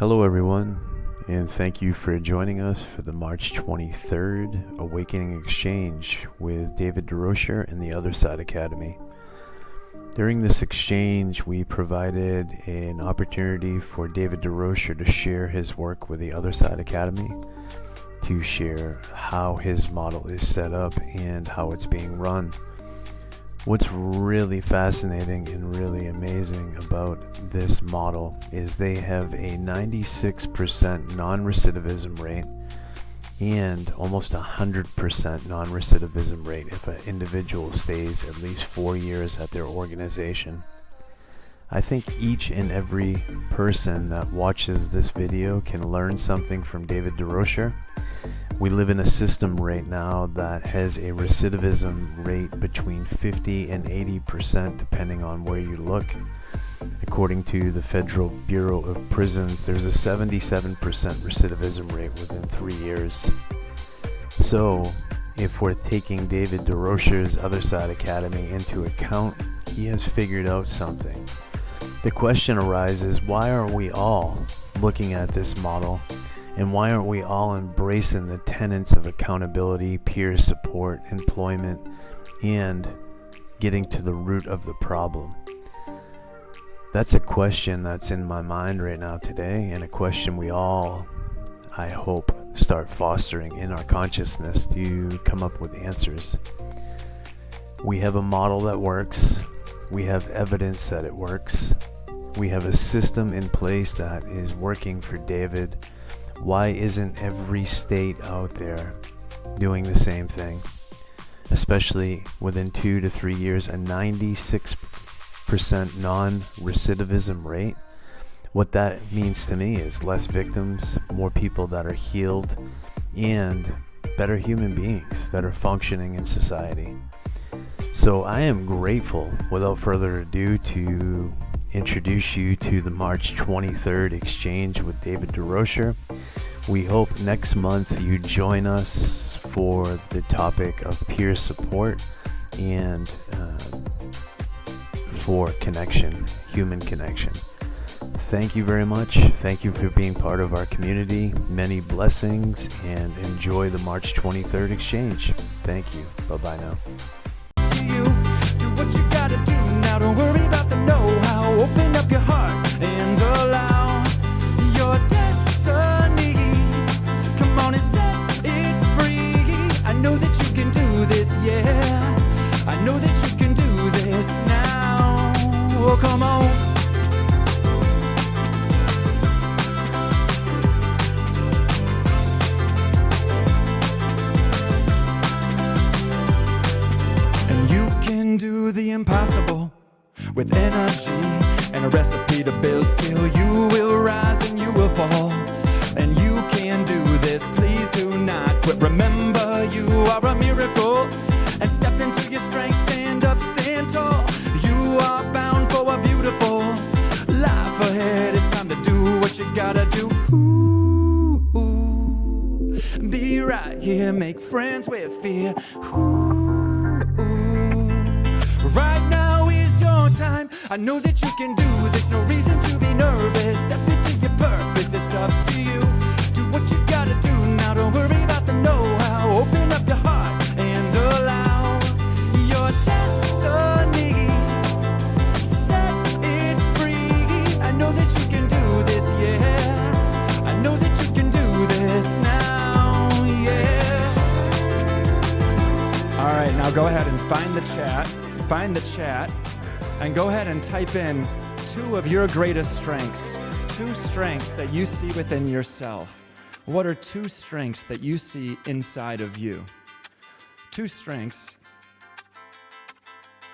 Hello everyone, and thank you for joining us for the March 23rd Awakening Exchange with David Durocher and the Otherside Academy. During this exchange, we provided an opportunity for David Durocher to share his work with the Otherside Academy, to share how his model is set up and how it's being run. What's really fascinating and really amazing about this model is they have a 96% non-recidivism rate and almost 100% non-recidivism rate if an individual stays at least 4 years at their organization. I think each and every person that watches this video can learn something from David Durocher. We live in a system right now that has a recidivism rate between 50 and 80% depending on where you look. According to the Federal Bureau of Prisons, there's a 77% recidivism rate within 3 years. So, if we're taking David Durocher's Otherside Academy into account, he has figured out something. The question arises, why aren't we all looking at this model? And why aren't we all embracing the tenets of accountability, peer support, employment, and getting to the root of the problem? That's a question that's in my mind right now today, and a question we all, I hope, start fostering in our consciousness to come up with answers. We have a model that works. We have evidence that it works. We have a system in place that is working for David. Why isn't every state out there doing the same thing? Especially within 2 to 3 years, a 96% non-recidivism rate. What that means to me is less victims, more people that are healed, and better human beings that are functioning in society. So I am grateful, without further ado, to introduce you to the March 23rd exchange with David Durocher. We hope next month you join us for the topic of peer support and for connection, human connection. Thank you very much. Thank you for being part of our community. Many blessings, and enjoy the March 23rd exchange. Thank you. Bye-bye now. You do what you gotta do now. Don't worry about the know-how. Open up your heart and allow your destiny. Come on and set it free. I know that you can do this, yeah. I know that you can do this now. Oh, come on. Do the impossible with energy and a recipe to build skill. You will rise and you will fall, and you can do this. Please do not quit. Remember, you are a miracle, and step into your strength. Stand up, stand tall. You are bound for a beautiful life ahead. It's time to do what you gotta do. Ooh, be right here, make friends with fear. Right now is your time. I know that you can do this. No reason to be nervous. Step into your purpose. It's up to you. Do what you gotta do now. Don't worry about the know-how. Open up your heart and allow your destiny. Set it free. I know that you can do this, yeah. I know that you can do this now, yeah. All right, now go ahead and find the chat. Find the chat and go ahead and type in 2 of your greatest strengths. 2 strengths that you see within yourself. What are 2 strengths that you see inside of you? 2 strengths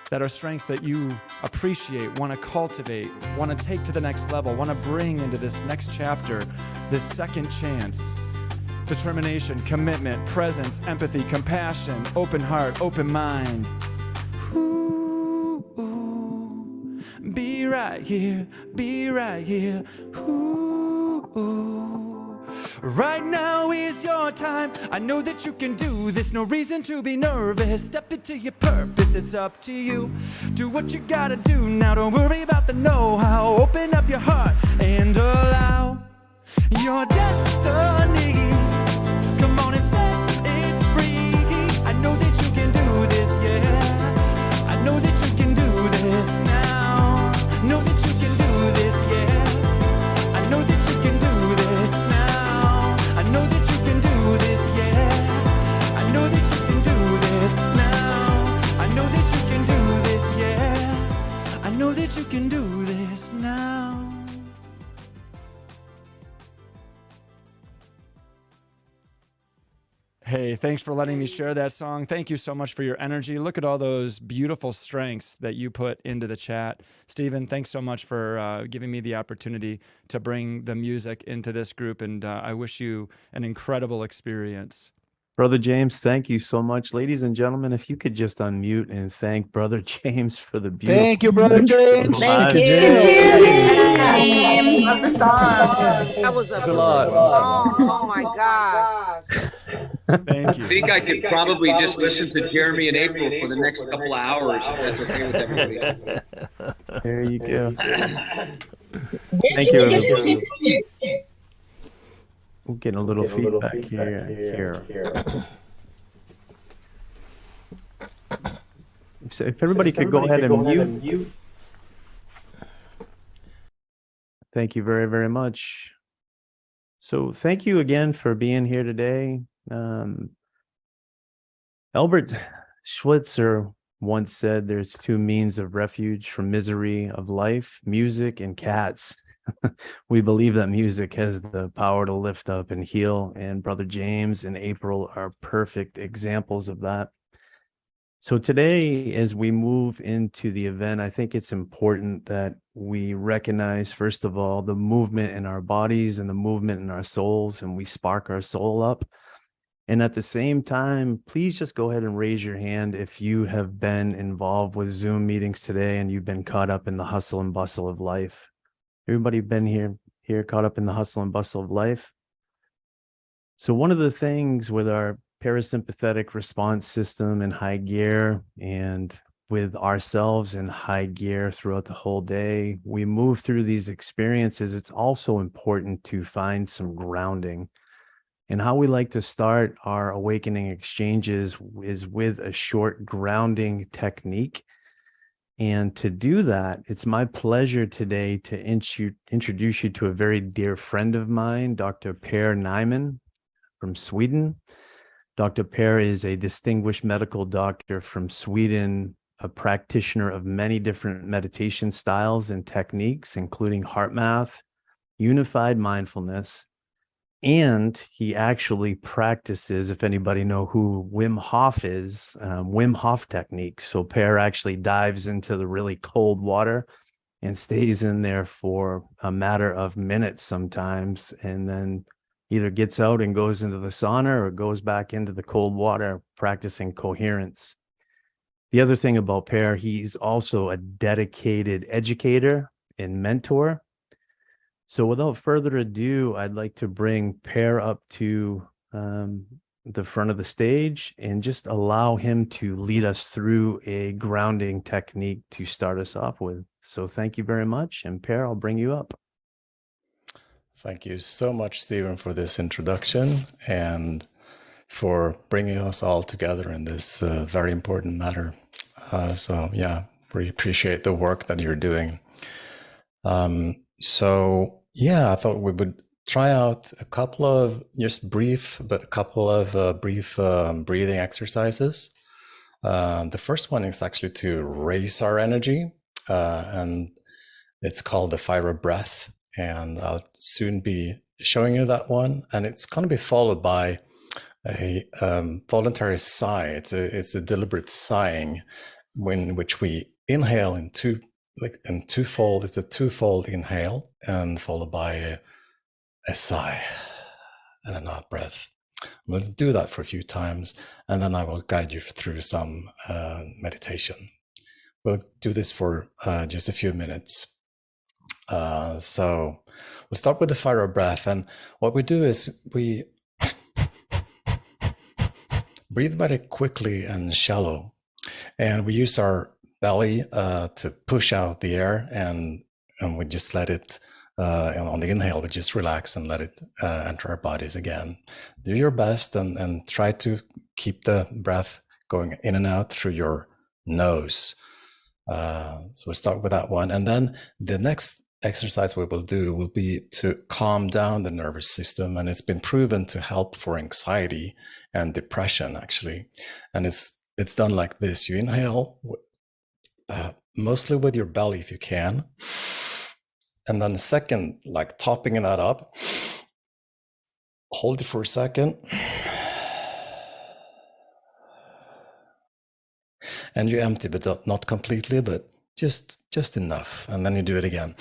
that are strengths that you appreciate, want to cultivate, want to take to the next level, want to bring into this next chapter, this second chance. Determination, commitment, presence, empathy, compassion, open heart, open mind. Be right here, be right here. Ooh. Right now is your time. I know that you can do this. No reason to be nervous. Step into your purpose. It's up to you. Do what you gotta do now. Don't worry about the know-how. Open up your heart and allow your destiny. Come on and set it free. I know that you can do this, yeah. I know that you can do this now. Know that you can do this, yeah. I know that you can do this now. I know that you can do this, yeah. I know that you can do this now. I know that you can do this, yeah. I know that you can do this now. Hey, thanks for letting me share that song. Thank you so much for your energy. Look at all those beautiful strengths that you put into the chat. Stephen, thanks so much for giving me the opportunity to bring the music into this group, and I wish you an incredible experience. Brother James, thank you so much. Ladies and gentlemen, if you could just unmute and thank Brother James for the beautiful... Thank you, Brother James. Thank you, James. James. Love the song. That was a lot. song. Oh my God. Thank you. I think I could probably just listen to Jeremy and April for the next couple of hours, if that's okay with everybody. There you go. Thank you, everybody. We're getting a little feedback here. So if everybody could go ahead and mute. Thank you very, very much. So thank you again for being here today. Albert Schweitzer once said there's two means of refuge from misery of life: music and cats. We believe that music has the power to lift up and heal, and Brother James and April are perfect examples of that. So today, as we move into the event, I think it's important that we recognize, first of all, the movement in our bodies and the movement in our souls, and we spark our soul up. And at the same time, please just go ahead and raise your hand if you have been involved with Zoom meetings today and you've been caught up in the hustle and bustle of life. Everybody been here caught up in the hustle and bustle of life? So one of the things with our parasympathetic response system in high gear, and with ourselves in high gear throughout the whole day, we move through these experiences. It's also important to find some grounding. And how we like to start our awakening exchanges is with a short grounding technique. And to do that, it's my pleasure today to introduce you to a very dear friend of mine, Dr. Per Nyman from Sweden. Dr. Per is a distinguished medical doctor from Sweden, a practitioner of many different meditation styles and techniques, including heart math, unified mindfulness, and he actually practices, if anybody know who Wim Hof is, Wim Hof technique. So Per actually dives into the really cold water and stays in there for a matter of minutes sometimes, and then either gets out and goes into the sauna or goes back into the cold water, practicing coherence. The other thing about Per, he's also a dedicated educator and mentor. So without further ado, I'd like to bring Per up to the front of the stage and just allow him to lead us through a grounding technique to start us off with. So thank you very much. And Per, I'll bring you up. Thank you so much, Stephen, for this introduction and for bringing us all together in this very important matter. So yeah, we appreciate the work that you're doing. So yeah, I thought we would try out a couple of brief breathing exercises. The first one is actually to raise our energy, and it's called the fire of breath. And I'll soon be showing you that one. And it's going to be followed by a voluntary sigh. It's a deliberate sighing, in which we inhale in twofold. It's a twofold inhale and followed by a sigh and an out breath. I'm going to do that for a few times, and then I will guide you through some meditation. We'll do this for just a few minutes. So we'll start with the fire of breath, and what we do is we breathe very quickly and shallow, and we use our belly to push out the air, and we just let it And on the inhale, we just relax and let it enter our bodies again. Do your best and try to keep the breath going in and out through your nose. So we'll start with that one. And then the next exercise we will do will be to calm down the nervous system. And it's been proven to help for anxiety and depression, actually. And it's done like this. You inhale mostly with your belly if you can. And then the second, like topping that up, hold it for a second. And you empty, but not completely, but just enough. And then you do it again.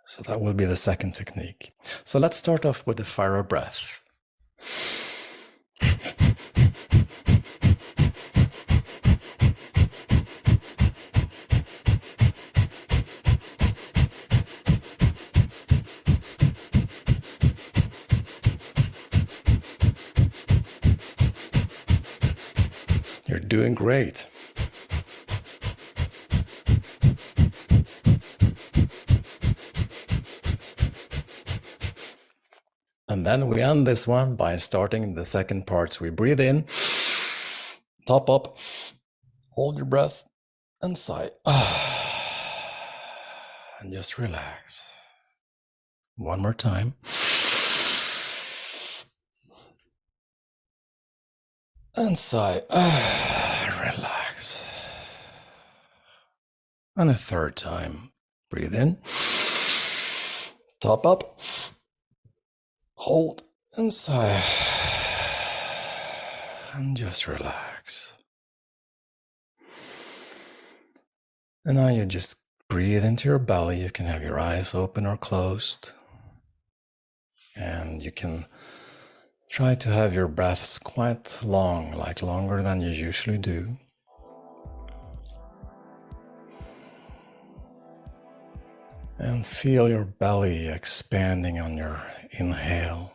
So that will be the second technique. So let's start off with the fire breath. You're doing great. And then we end this one by starting the second part. So we breathe in, top up, hold your breath, and sigh. And just relax. One more time. And sigh. Relax. And a third time. Breathe in, top up, hold and sigh, and just relax. And now you just breathe into your belly. You can have your eyes open or closed. And you can try to have your breaths quite long, like longer than you usually do. And feel your belly expanding on your inhale.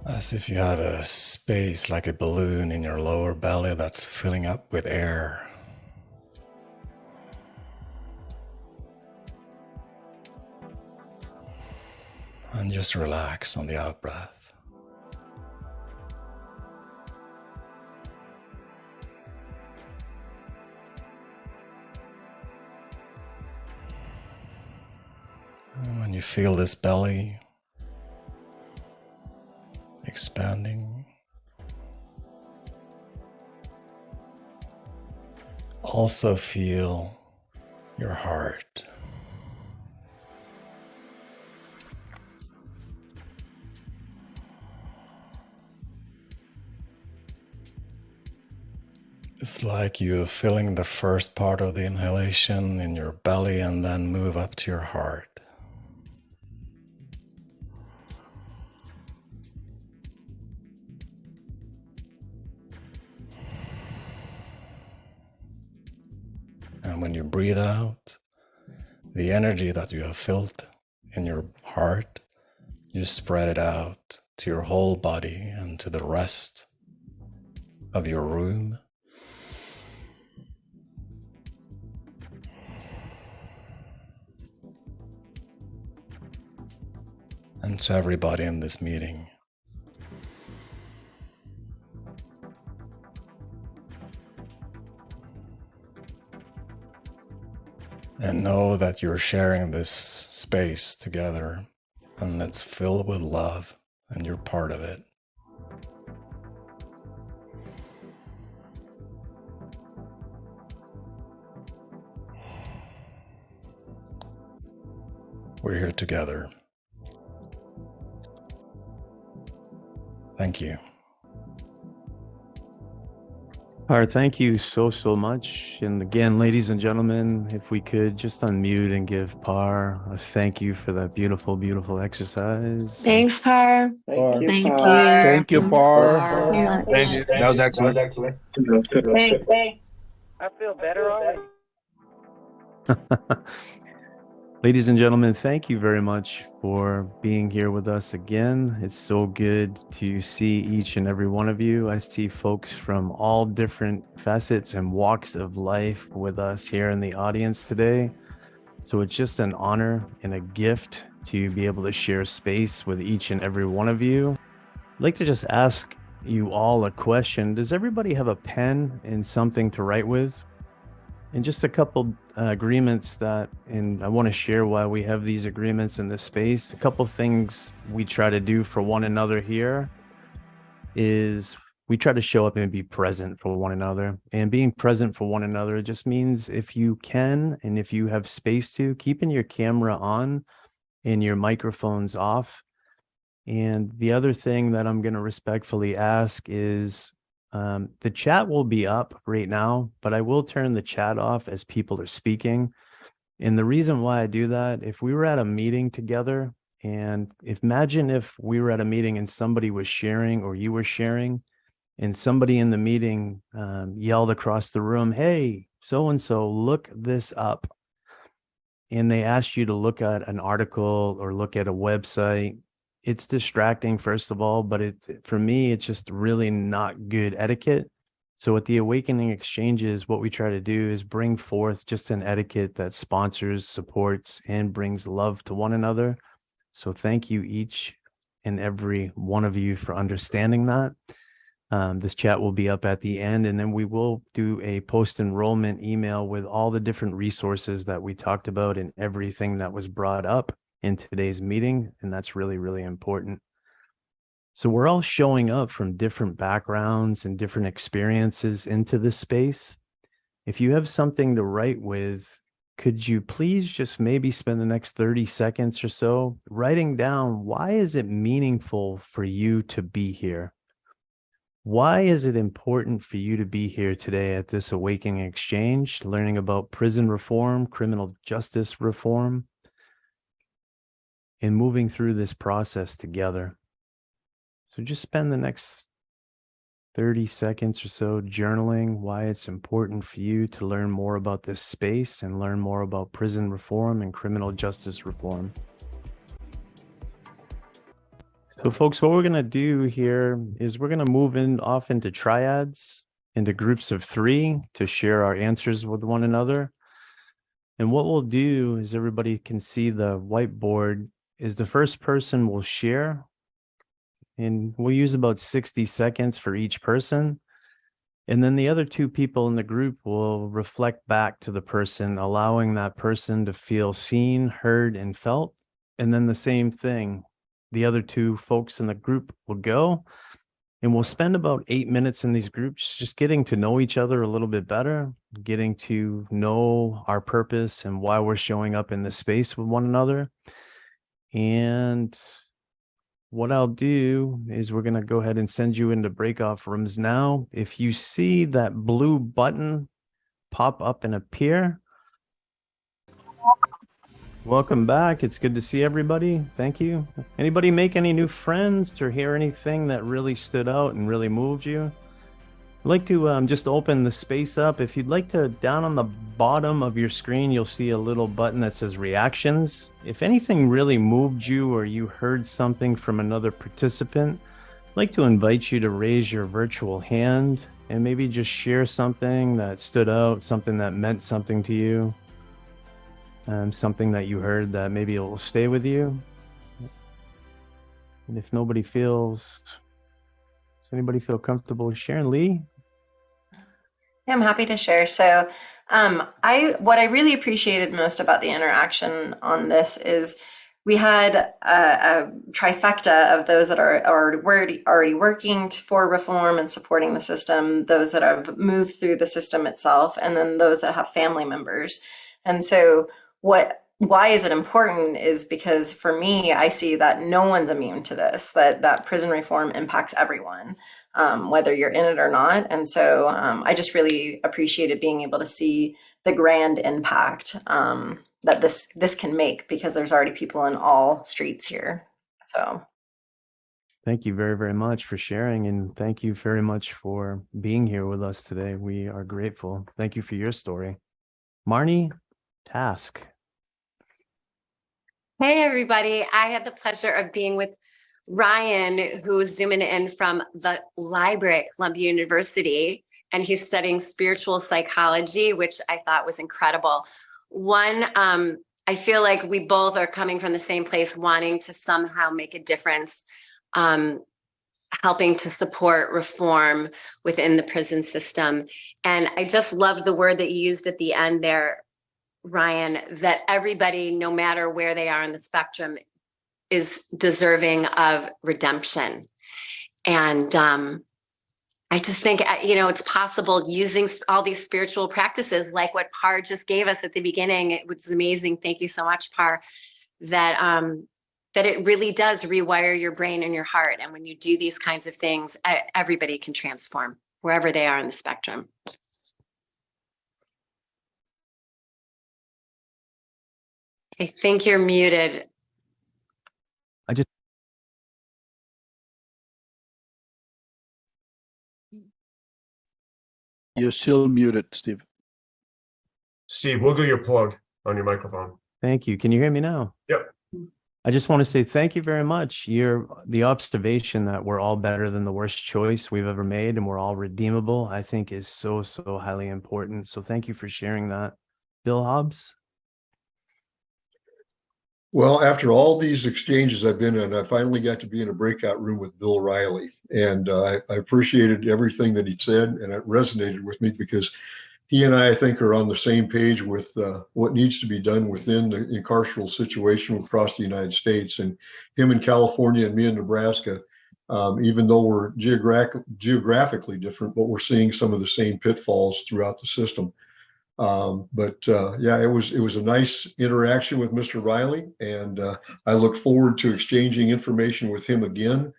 As if you have a space like a balloon in your lower belly that's filling up with air. And just relax on the out breath. And when you feel this belly expanding, also feel your heart. It's like you're filling the first part of the inhalation in your belly and then move up to your heart. And when you breathe out, the energy that you have filled in your heart, you spread it out to your whole body and to the rest of your room. And to everybody in this meeting. And know that you're sharing this space together, and it's filled with love, and you're part of it. We're here together. Thank you. Par, thank you so much. And again, ladies and gentlemen, if we could just unmute and give Par a thank you for that beautiful exercise. Thanks, Par. Thank you. Thank you. Thank you, Par. Thanks. That was excellent. Thanks. I feel better already. Ladies and gentlemen, thank you very much for being here with us again. It's so good to see each and every one of you. I see folks from all different facets and walks of life with us here in the audience today. So it's just an honor and a gift to be able to share space with each and every one of you. I'd like to just ask you all a question. Does everybody have a pen and something to write with? And just a couple agreements and I want to share why we have these agreements in this space. A couple things we try to do for one another here is we try to show up and be present for one another. And being present for one another just means if you can and if you have space to, keeping your camera on and your microphones off. And the other thing that I'm going to respectfully ask is the chat will be up right now, but I will turn the chat off as people are speaking. And the reason why I do that, if we were at a meeting together, and imagine if we were at a meeting and somebody was sharing or you were sharing, and somebody in the meeting yelled across the room, "Hey, so-and-so, look this up." And they asked you to look at an article or look at a website. It's distracting, first of all, but for me, it's just really not good etiquette. So at the Awakening Exchanges, what we try to do is bring forth just an etiquette that sponsors, supports, and brings love to one another. So thank you each and every one of you for understanding that. This chat will be up at the end, and then we will do a post-enrollment email with all the different resources that we talked about and everything that was brought up in today's meeting, and that's really, really important. So we're all showing up from different backgrounds and different experiences into this space. If you have something to write with, could you please just maybe spend the next 30 seconds or so writing down, why is it meaningful for you to be here? Why is it important for you to be here today at this Awakening Exchange, learning about prison reform, criminal justice reform, and moving through this process together? So just spend the next 30 seconds or so journaling why it's important for you to learn more about this space and learn more about prison reform and criminal justice reform. So folks, what we're going to do here is we're going to move off into triads, into groups of 3 to share our answers with one another. And what we'll do is everybody can see the whiteboard is the first person will share, and we'll use about 60 seconds for each person. And then the other 2 people in the group will reflect back to the person, allowing that person to feel seen, heard, and felt. And then the same thing, the other 2 folks in the group will go, and we'll spend about 8 minutes in these groups just getting to know each other a little bit better, getting to know our purpose and why we're showing up in this space with one another. And what I'll do is we're going to go ahead and send you into breakoff rooms now. If you see that blue button pop up and appear, welcome back. It's good to see everybody. Thank you. Anybody make any new friends or hear anything that really stood out and really moved you? I'd like to just open the space up. If you'd like to, down on the bottom of your screen, you'll see a little button that says reactions. If anything really moved you or you heard something from another participant, I'd like to invite you to raise your virtual hand and maybe just share something that stood out, something that meant something to you, something that you heard that maybe it will stay with you. And if nobody feels, does anybody feel comfortable sharing? Lee? Yeah, I'm happy to share. So what I really appreciated most about the interaction on this is we had a trifecta of those that are already working for reform and supporting the system, those that have moved through the system itself, and then those that have family members. And so why is it important is because for me, I see that no one's immune to this, that prison reform impacts everyone, whether you're in it or not. And so I just really appreciated being able to see the grand impact that this can make, because there's already people in all streets here. So thank you very, very much for sharing, and thank you very much for being here with us today. We are grateful. Thank you for your story. Marnie, task. Hey, everybody. I had the pleasure of being with Ryan, who's zooming in from the library at Columbia University, and he's studying spiritual psychology, which I thought was incredible. I feel like we both are coming from the same place, wanting to somehow make a difference, um, helping to support reform within the prison system. And I just love the word that you used at the end there, Ryan, that everybody, no matter where they are in the spectrum, is deserving of redemption. And I just think, it's possible using all these spiritual practices like what Par just gave us at the beginning, which is amazing. Thank you so much, Par, that it really does rewire your brain and your heart. And when you do these kinds of things, everybody can transform wherever they are in the spectrum. I think you're muted. You're still muted, Steve. Steve, wiggle your plug on your microphone. Thank you. Can you hear me now? Yep. I just want to say thank you very much. The observation that we're all better than the worst choice we've ever made and we're all redeemable, I think is so, so highly important. So thank you for sharing that. Bill Hobbs? Well, after all these exchanges I've been in, I finally got to be in a breakout room with Bill Riley. And I appreciated everything that he said, and it resonated with me because he and I think, are on the same page with what needs to be done within the carceral situation across the United States. And him in California and me in Nebraska, even though we're geographically different, but we're seeing some of the same pitfalls throughout the system. Yeah, it was a nice interaction with Mr. Riley, and I look forward to exchanging information with him again.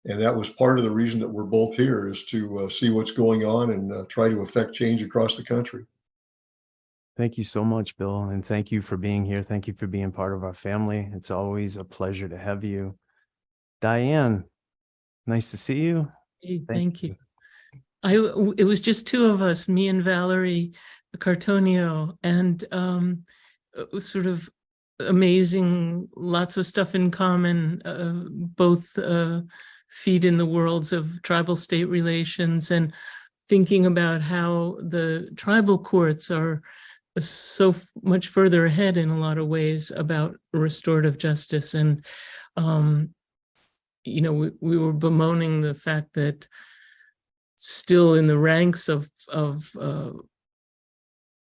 And that was part of the reason that we're both here, is to see what's going on and try to affect change across the country. Thank you so much, Bill. And thank you for being here. Thank you for being part of our family. It's always a pleasure to have you. Diane, nice to see you. Hey, thank you. It was just two of us, me and Valerie Cartonio, and it was sort of amazing, lots of stuff in common, both feet in the worlds of tribal state relations, and thinking about how the tribal courts are so much further ahead in a lot of ways about restorative justice. And we were bemoaning the fact that still in the ranks of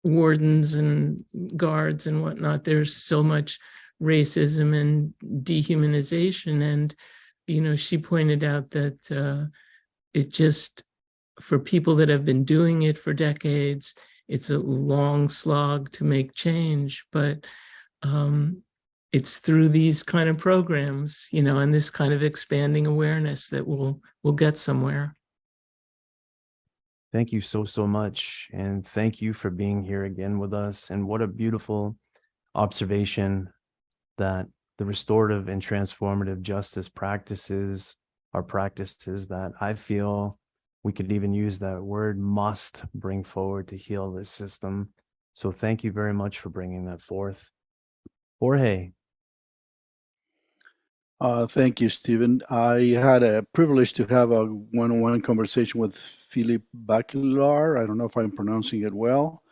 wardens and guards and whatnot, there's so much racism and dehumanization. And she pointed out that it just, for people that have been doing it for decades, it's a long slog to make change. But it's through these kind of programs, and this kind of expanding awareness that we'll get somewhere. Thank you so, so much. And thank you for being here again with us. And what a beautiful observation that the restorative and transformative justice practices are practices that I feel we could even use that word must bring forward to heal this system. So thank you very much for bringing that forth. Jorge. Thank you, Stephen. I had a privilege to have a one-on-one conversation with Philippe Bacalar. I don't know if I'm pronouncing it well.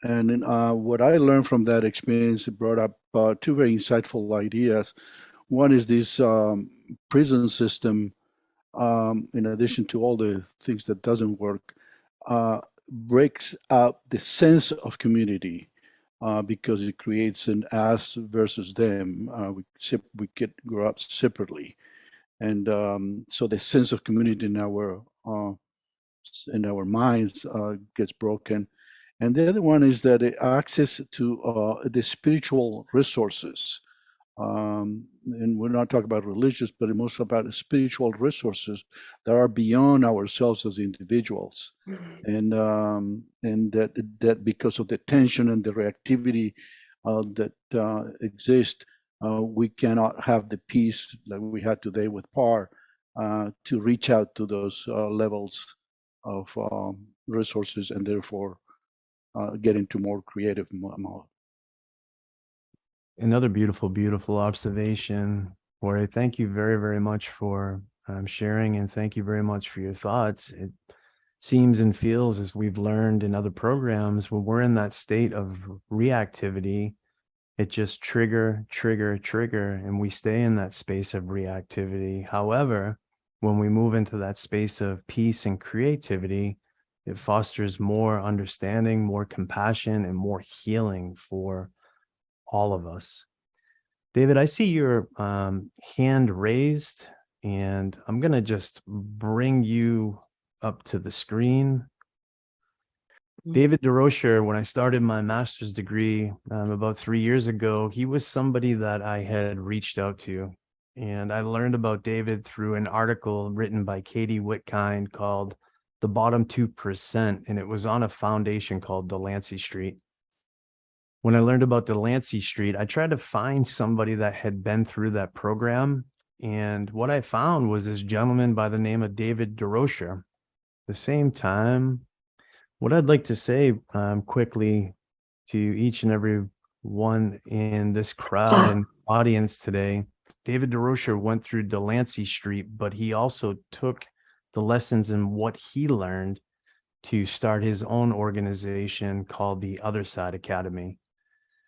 And what I learned from that experience, it brought up two very insightful ideas. One is this prison system, in addition to all the things that doesn't work, breaks out the sense of community. Because it creates an us versus them. We grow up separately, and so the sense of community in our minds gets broken. And the other one is that the access to the spiritual resources, and we're not talking about religious, but most about spiritual resources that are beyond ourselves as individuals. And that because of the tension and the reactivity that exist, we cannot have the peace that we had today with Par to reach out to those levels of resources, and therefore get into more creative mode. Another beautiful, beautiful observation. Jorge, thank you very, very much for sharing, and thank you very much for your thoughts. It seems and feels, as we've learned in other programs, when we're in that state of reactivity, it just trigger, trigger, trigger, and we stay in that space of reactivity. However, when we move into that space of peace and creativity, it fosters more understanding, more compassion, and more healing for all of us. David, I see your hand raised, and I'm going to just bring you up to the screen. David Durocher, when I started my master's degree about 3 years ago, he was somebody that I had reached out to. And I learned about David through an article written by Katie Whitkind called The Bottom 2%, and it was on a foundation called Delancey Street. When I learned about Delancey Street, I tried to find somebody that had been through that program. And what I found was this gentleman by the name of David Durocher. At the same time, what I'd like to say quickly to each and every one in this crowd and audience today, David Durocher went through Delancey Street, but he also took the lessons and what he learned to start his own organization called the Otherside Academy.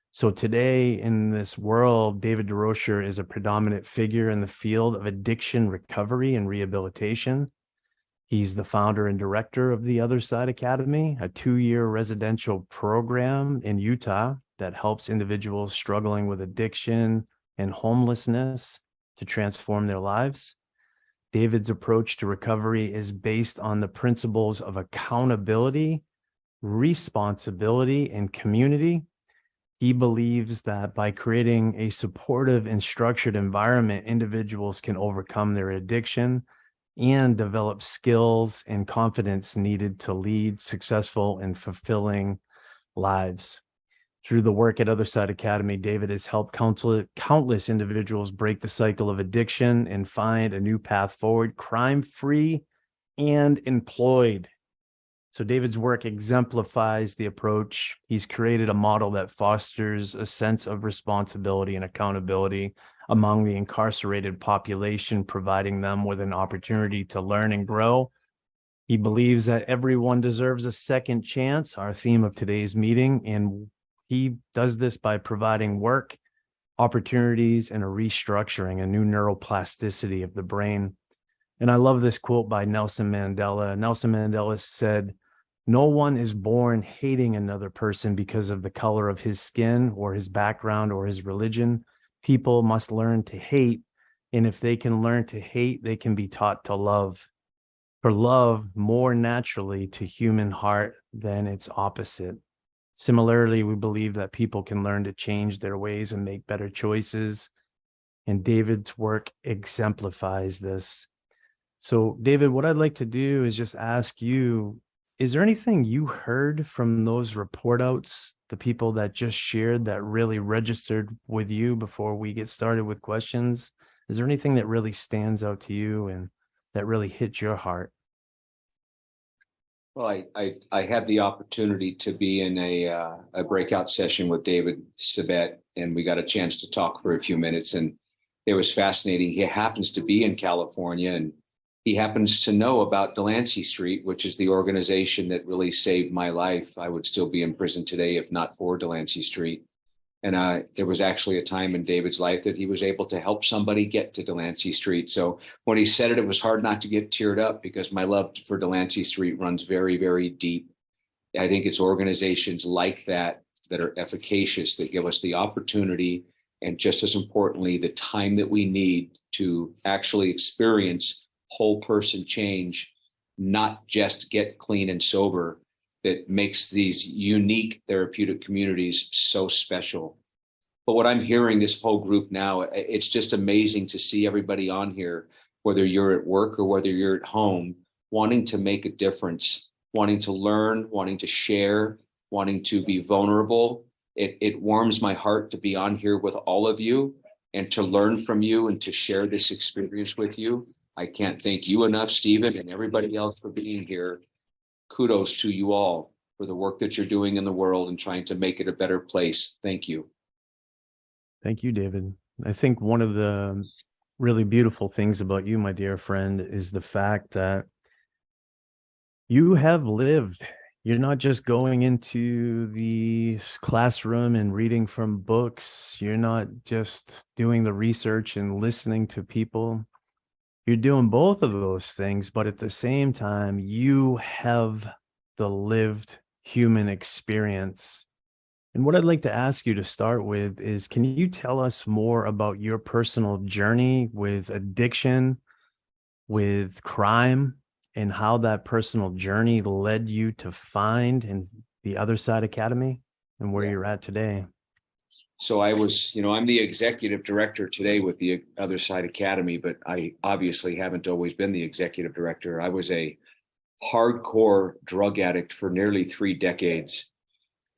So today in this world, David Durocher is a predominant figure in the field of addiction recovery and rehabilitation. He's the founder and director of the Otherside Academy, a 2-year residential program in Utah that helps individuals struggling with addiction and homelessness to transform their lives. David's approach to recovery is based on the principles of accountability, responsibility, and community. He believes that by creating a supportive and structured environment, individuals can overcome their addiction and develop skills and confidence needed to lead successful and fulfilling lives. Through the work at Otherside Academy, David has helped countless individuals break the cycle of addiction and find a new path forward, crime-free and employed. So David's work exemplifies the approach. He's created a model that fosters a sense of responsibility and accountability among the incarcerated population, providing them with an opportunity to learn and grow. He believes that everyone deserves a second chance, our theme of today's meeting, and he does this by providing work, opportunities, and a restructuring, a new neuroplasticity of the brain. And I love this quote by Nelson Mandela. Nelson Mandela said, "No one is born hating another person because of the color of his skin or his background or his religion. People must learn to hate, and if they can learn to hate, they can be taught to love. For love more naturally to human heart than its opposite." Similarly, we believe that people can learn to change their ways and make better choices. And David's work exemplifies this. So, David, what I'd like to do is just ask you, is there anything you heard from those report outs, the people that just shared, that really registered with you before we get started with questions? Is there anything that really stands out to you and that really hit your heart? Well, I had the opportunity to be in a breakout session with David Sabet, and we got a chance to talk for a few minutes, and it was fascinating. He happens to be in California, and he happens to know about Delancey Street, which is the organization that really saved my life. I would still be in prison today if not for Delancey Street. And there was actually a time in David's life that he was able to help somebody get to Delancey Street. So when he said it, it was hard not to get teared up, because my love for Delancey Street runs very, very deep. I think it's organizations like that that are efficacious, that give us the opportunity, and just as importantly, the time that we need to actually experience whole person change, not just get clean and sober, that makes these unique therapeutic communities so special. But what I'm hearing this whole group now, it's just amazing to see everybody on here, whether you're at work or whether you're at home, wanting to make a difference, wanting to learn, wanting to share, wanting to be vulnerable. It warms my heart to be on here with all of you and to learn from you and to share this experience with you. I can't thank you enough, Stephen, and everybody else for being here. Kudos to you all for the work that you're doing in the world and trying to make it a better place. Thank you. Thank you, David. I think one of the really beautiful things about you, my dear friend, is the fact that you have lived. You're not just going into the classroom and reading from books. You're not just doing the research and listening to people. You're doing both of those things, but at the same time, you have the lived human experience. And what I'd like to ask you to start with is, can you tell us more about your personal journey with addiction, with crime, and how that personal journey led you to find in the Otherside Academy and where you're at today? So I'm the executive director today with the Otherside Academy, but I obviously haven't always been the executive director. I was a hardcore drug addict for nearly 3 decades.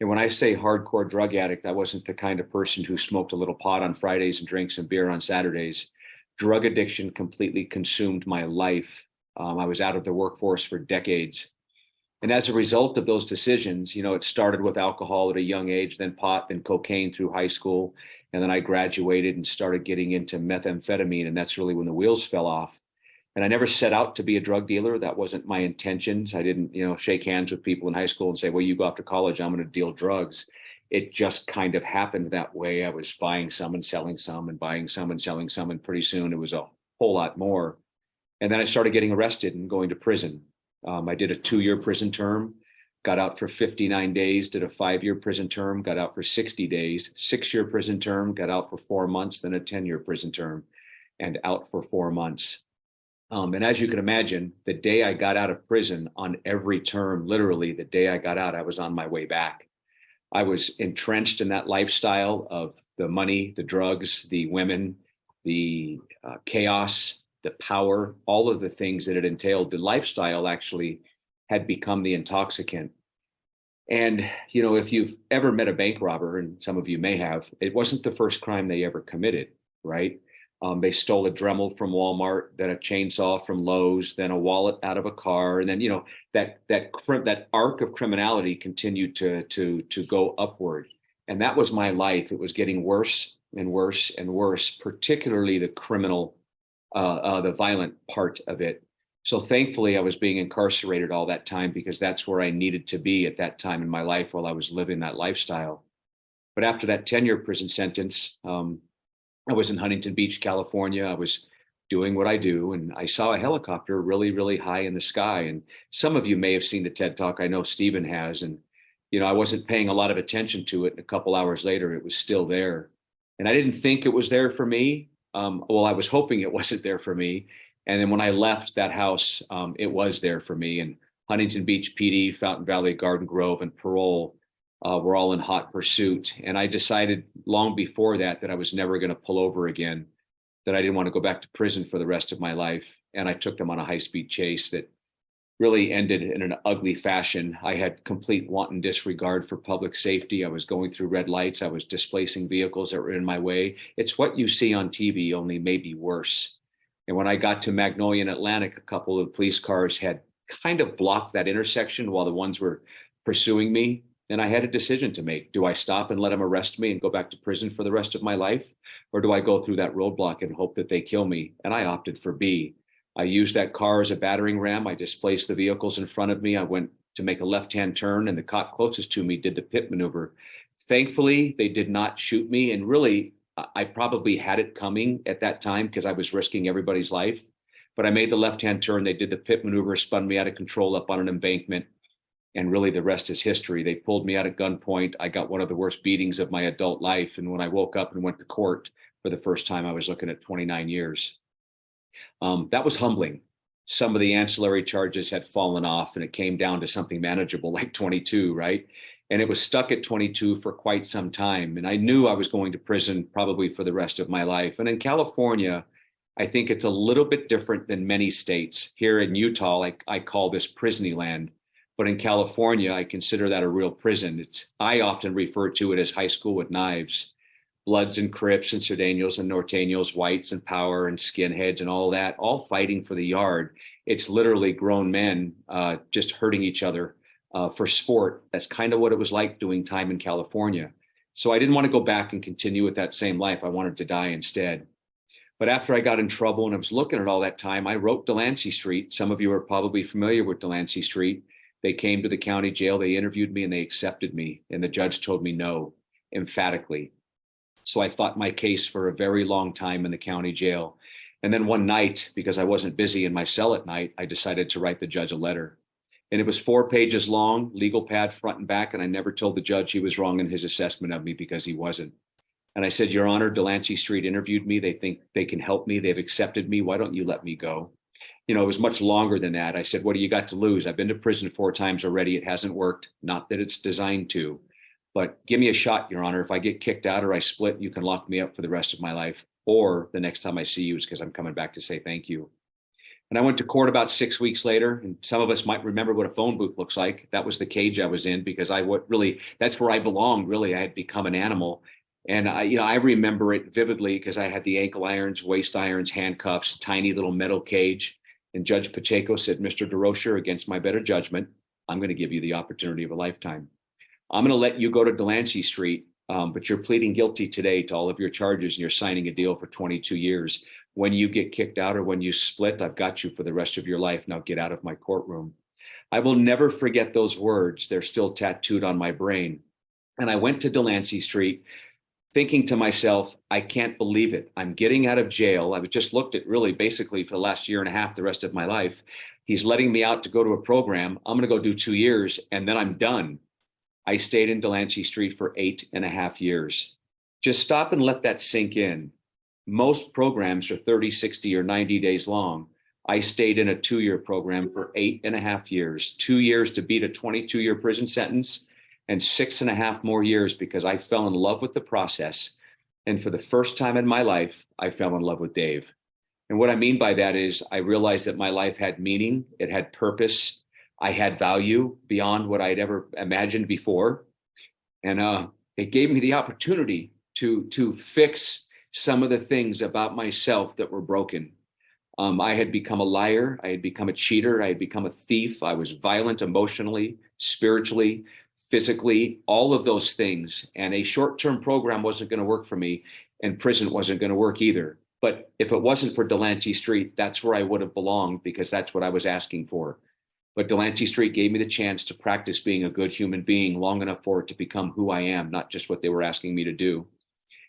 And when I say hardcore drug addict, I wasn't the kind of person who smoked a little pot on Fridays and drank some beer on Saturdays. Drug addiction completely consumed my life. I was out of the workforce for decades. And as a result of those decisions, it started with alcohol at a young age, then pot, then cocaine through high school. And then I graduated and started getting into methamphetamine. And that's really when the wheels fell off. And I never set out to be a drug dealer. That wasn't my intentions. I didn't, shake hands with people in high school and say, well, you go off to college, I'm going to deal drugs. It just kind of happened that way. I was buying some and selling some and buying some and selling some. And pretty soon it was a whole lot more. And then I started getting arrested and going to prison. I did a 2-year prison term, got out for 59 days, did a 5-year prison term, got out for 60 days, 6-year prison term, got out for 4 months, then a 10-year prison term, and out for 4 months. And as you can imagine, the day I got out of prison on every term, literally the day I got out, I was on my way back. I was entrenched in that lifestyle of the money, the drugs, the women, the chaos, the power, all of the things that it entailed. The lifestyle actually had become the intoxicant. And, if you've ever met a bank robber, and some of you may have, it wasn't the first crime they ever committed, right? They stole a Dremel from Walmart, then a chainsaw from Lowe's, then a wallet out of a car. And then, that arc of criminality continued to go upward. And that was my life. It was getting worse and worse and worse, particularly the the violent part of it. So thankfully, I was being incarcerated all that time because that's where I needed to be at that time in my life while I was living that lifestyle. But after that 10-year prison sentence, I was in Huntington Beach, California. I was doing what I do, and I saw a helicopter really, really high in the sky. And some of you may have seen the TED Talk. I know Stephen has. And, I wasn't paying a lot of attention to it. And a couple hours later, it was still there. And I didn't think it was there for me. I was hoping it wasn't there for me. And then when I left that house, it was there for me. And Huntington Beach PD, Fountain Valley, Garden Grove, and parole were all in hot pursuit. And I decided long before that I was never going to pull over again, that I didn't want to go back to prison for the rest of my life. And I took them on a high-speed chase that really ended in an ugly fashion. I had complete wanton disregard for public safety. I was going through red lights. I was displacing vehicles that were in my way. It's what you see on TV, only maybe worse. And when I got to Magnolia and Atlantic, a couple of police cars had kind of blocked that intersection while the ones were pursuing me. And I had a decision to make. Do I stop and let them arrest me and go back to prison for the rest of my life? Or do I go through that roadblock and hope that they kill me? And I opted for B. I used that car as a battering ram. I displaced the vehicles in front of me. I went to make a left-hand turn, and the cop closest to me did the pit maneuver. Thankfully, they did not shoot me. And really, I probably had it coming at that time because I was risking everybody's life. But I made the left-hand turn. They did the pit maneuver, spun me out of control up on an embankment. And really, the rest is history. They pulled me out at gunpoint. I got one of the worst beatings of my adult life. And when I woke up and went to court for the first time, I was looking at 29 years. That was humbling. Some of the ancillary charges had fallen off, and it came down to something manageable like 22, right? And it was stuck at 22 for quite some time. And I knew I was going to prison probably for the rest of my life. And in California, I think it's a little bit different than many states. Here in Utah, I call this prisony land. But in California, I consider that a real prison. I often refer to it as high school with knives. Bloods and Crips and Sureños and Norteños, whites and power and skinheads and all that, all fighting for the yard. It's literally grown men just hurting each other for sport. That's kind of what it was like doing time in California. So I didn't want to go back and continue with that same life. I wanted to die instead. But after I got in trouble and I was looking at all that time, I wrote Delancey Street. Some of you are probably familiar with Delancey Street. They came to the county jail, they interviewed me, and they accepted me. And the judge told me no, emphatically. So I fought my case for a very long time in the county jail. And then one night, because I wasn't busy in my cell at night, I decided to write the judge a letter. And it was 4 pages long, legal pad front and back. And I never told the judge he was wrong in his assessment of me, because he wasn't. And I said, Your Honor, Delancey Street interviewed me. They think they can help me. They've accepted me. Why don't you let me go? It was much longer than that. I said, what do you got to lose? I've been to prison 4 times already. It hasn't worked. Not that it's designed to, but give me a shot, Your Honor. If I get kicked out or I split, you can lock me up for the rest of my life. Or the next time I see you is because I'm coming back to say thank you. And I went to court about 6 weeks later, and some of us might remember what a phone booth looks like. That was the cage I was in, because that's where I belonged. Really, I had become an animal. And I remember it vividly, because I had the ankle irons, waist irons, handcuffs, tiny little metal cage. And Judge Pacheco said, Mr. Durocher, against my better judgment, I'm going to give you the opportunity of a lifetime. I'm going to let you go to Delancey Street, but you're pleading guilty today to all of your charges, and you're signing a deal for 22 years. When you get kicked out or when you split, I've got you for the rest of your life. Now get out of my courtroom. I will never forget those words. They're still tattooed on my brain. And I went to Delancey Street thinking to myself, I can't believe it. I'm getting out of jail. I was just looked at really basically for the last year and a half, the rest of my life. He's letting me out to go to a program. I'm going to go do 2 years and then I'm done. I stayed in Delancey Street for 8.5 years. Just stop and let that sink in. Most programs are 30, 60, or 90 days long. I stayed in a 2-year program for 8.5 years, 2 years to beat a 22-year prison sentence, and 6.5 more years because I fell in love with the process. And for the first time in my life, I fell in love with Dave. And what I mean by that is I realized that my life had meaning, it had purpose, I had value beyond what I'd ever imagined before. And it gave me the opportunity to fix some of the things about myself that were broken. I had become a liar, I had become a cheater, I had become a thief, I was violent emotionally, spiritually, physically, all of those things. And a short-term program wasn't going to work for me, and prison wasn't going to work either. But if it wasn't for Delancey Street, that's where I would have belonged, because that's what I was asking for. But Delancey Street gave me the chance to practice being a good human being long enough for it to become who I am, not just what they were asking me to do.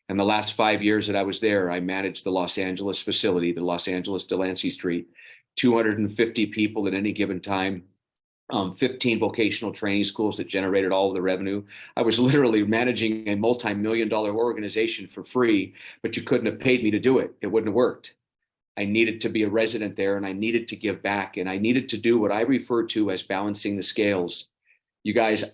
And the last 5 years that I was there, I managed the Los Angeles facility, the Los Angeles Delancey Street, 250 people at any given time, 15 vocational training schools that generated all of the revenue. I was literally managing a multi-million-dollar organization for free, but you couldn't have paid me to do it. It wouldn't have worked. I needed to be a resident there, and I needed to give back, and I needed to do what I refer to as balancing the scales. You guys,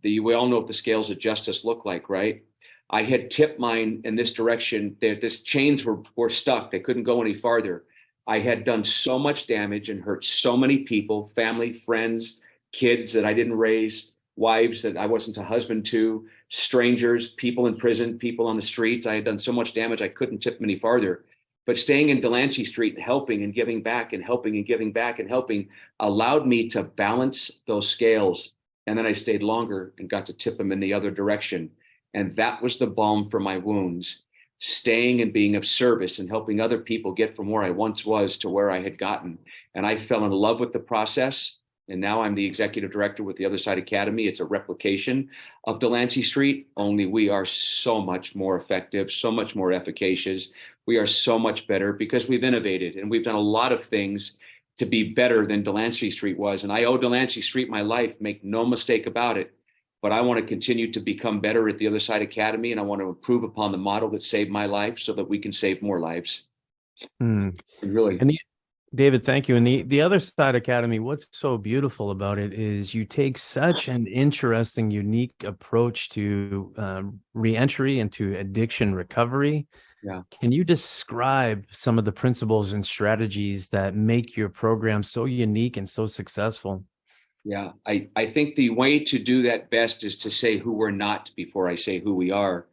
we all know what the scales of justice look like, right? I had tipped mine in this direction. These chains were stuck. They couldn't go any farther. I had done so much damage and hurt so many people, family, friends, kids that I didn't raise, wives that I wasn't a husband to, strangers, people in prison, people on the streets. I had done so much damage, I couldn't tip them any farther. But staying in Delancey Street and helping and giving back and helping and giving back and helping allowed me to balance those scales. And then I stayed longer and got to tip them in the other direction. And that was the balm for my wounds, staying and being of service and helping other people get from where I once was to where I had gotten. And I fell in love with the process. And now I'm the executive director with the Otherside Academy. It's a replication of Delancey Street, only we are so much more effective, so much more efficacious. We are so much better because we've innovated and we've done a lot of things to be better than Delancey Street was. And I owe Delancey Street my life, make no mistake about it. But I want to continue to become better at the Otherside Academy, and I want to improve upon the model that saved my life so that we can save more lives. Really. And David, thank you. And the Otherside Academy, what's so beautiful about it is you take such an interesting, unique approach to reentry into addiction recovery. Yeah. Can you describe some of the principles and strategies that make your program so unique and so successful? Yeah, I think the way to do that best is to say who we're not before I say who we are.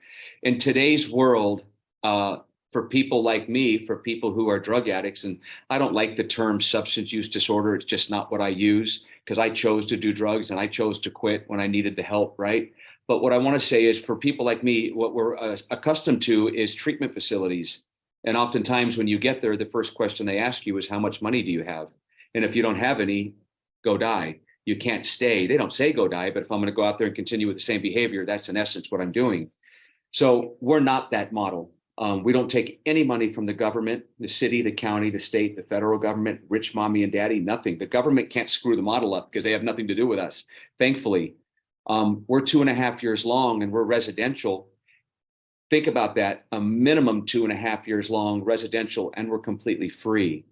In today's world, for people like me, for people who are drug addicts, and I don't like the term substance use disorder, it's just not what I use because I chose to do drugs and I chose to quit when I needed the help, right? But what I want to say is for people like me, what we're accustomed to is treatment facilities. And oftentimes when you get there, the first question they ask you is, how much money do you have? And if you don't have any, go die. You can't stay. They don't say go die, but if I'm going to go out there and continue with the same behavior, that's in essence what I'm doing. So we're not that model. We don't take any money from the government, the city, the county, the state, the federal government, rich mommy and daddy, nothing. The government can't screw the model up because they have nothing to do with us, thankfully. We're 2.5 years long and we're residential. Think about that, a minimum 2.5 years long residential, and we're completely free.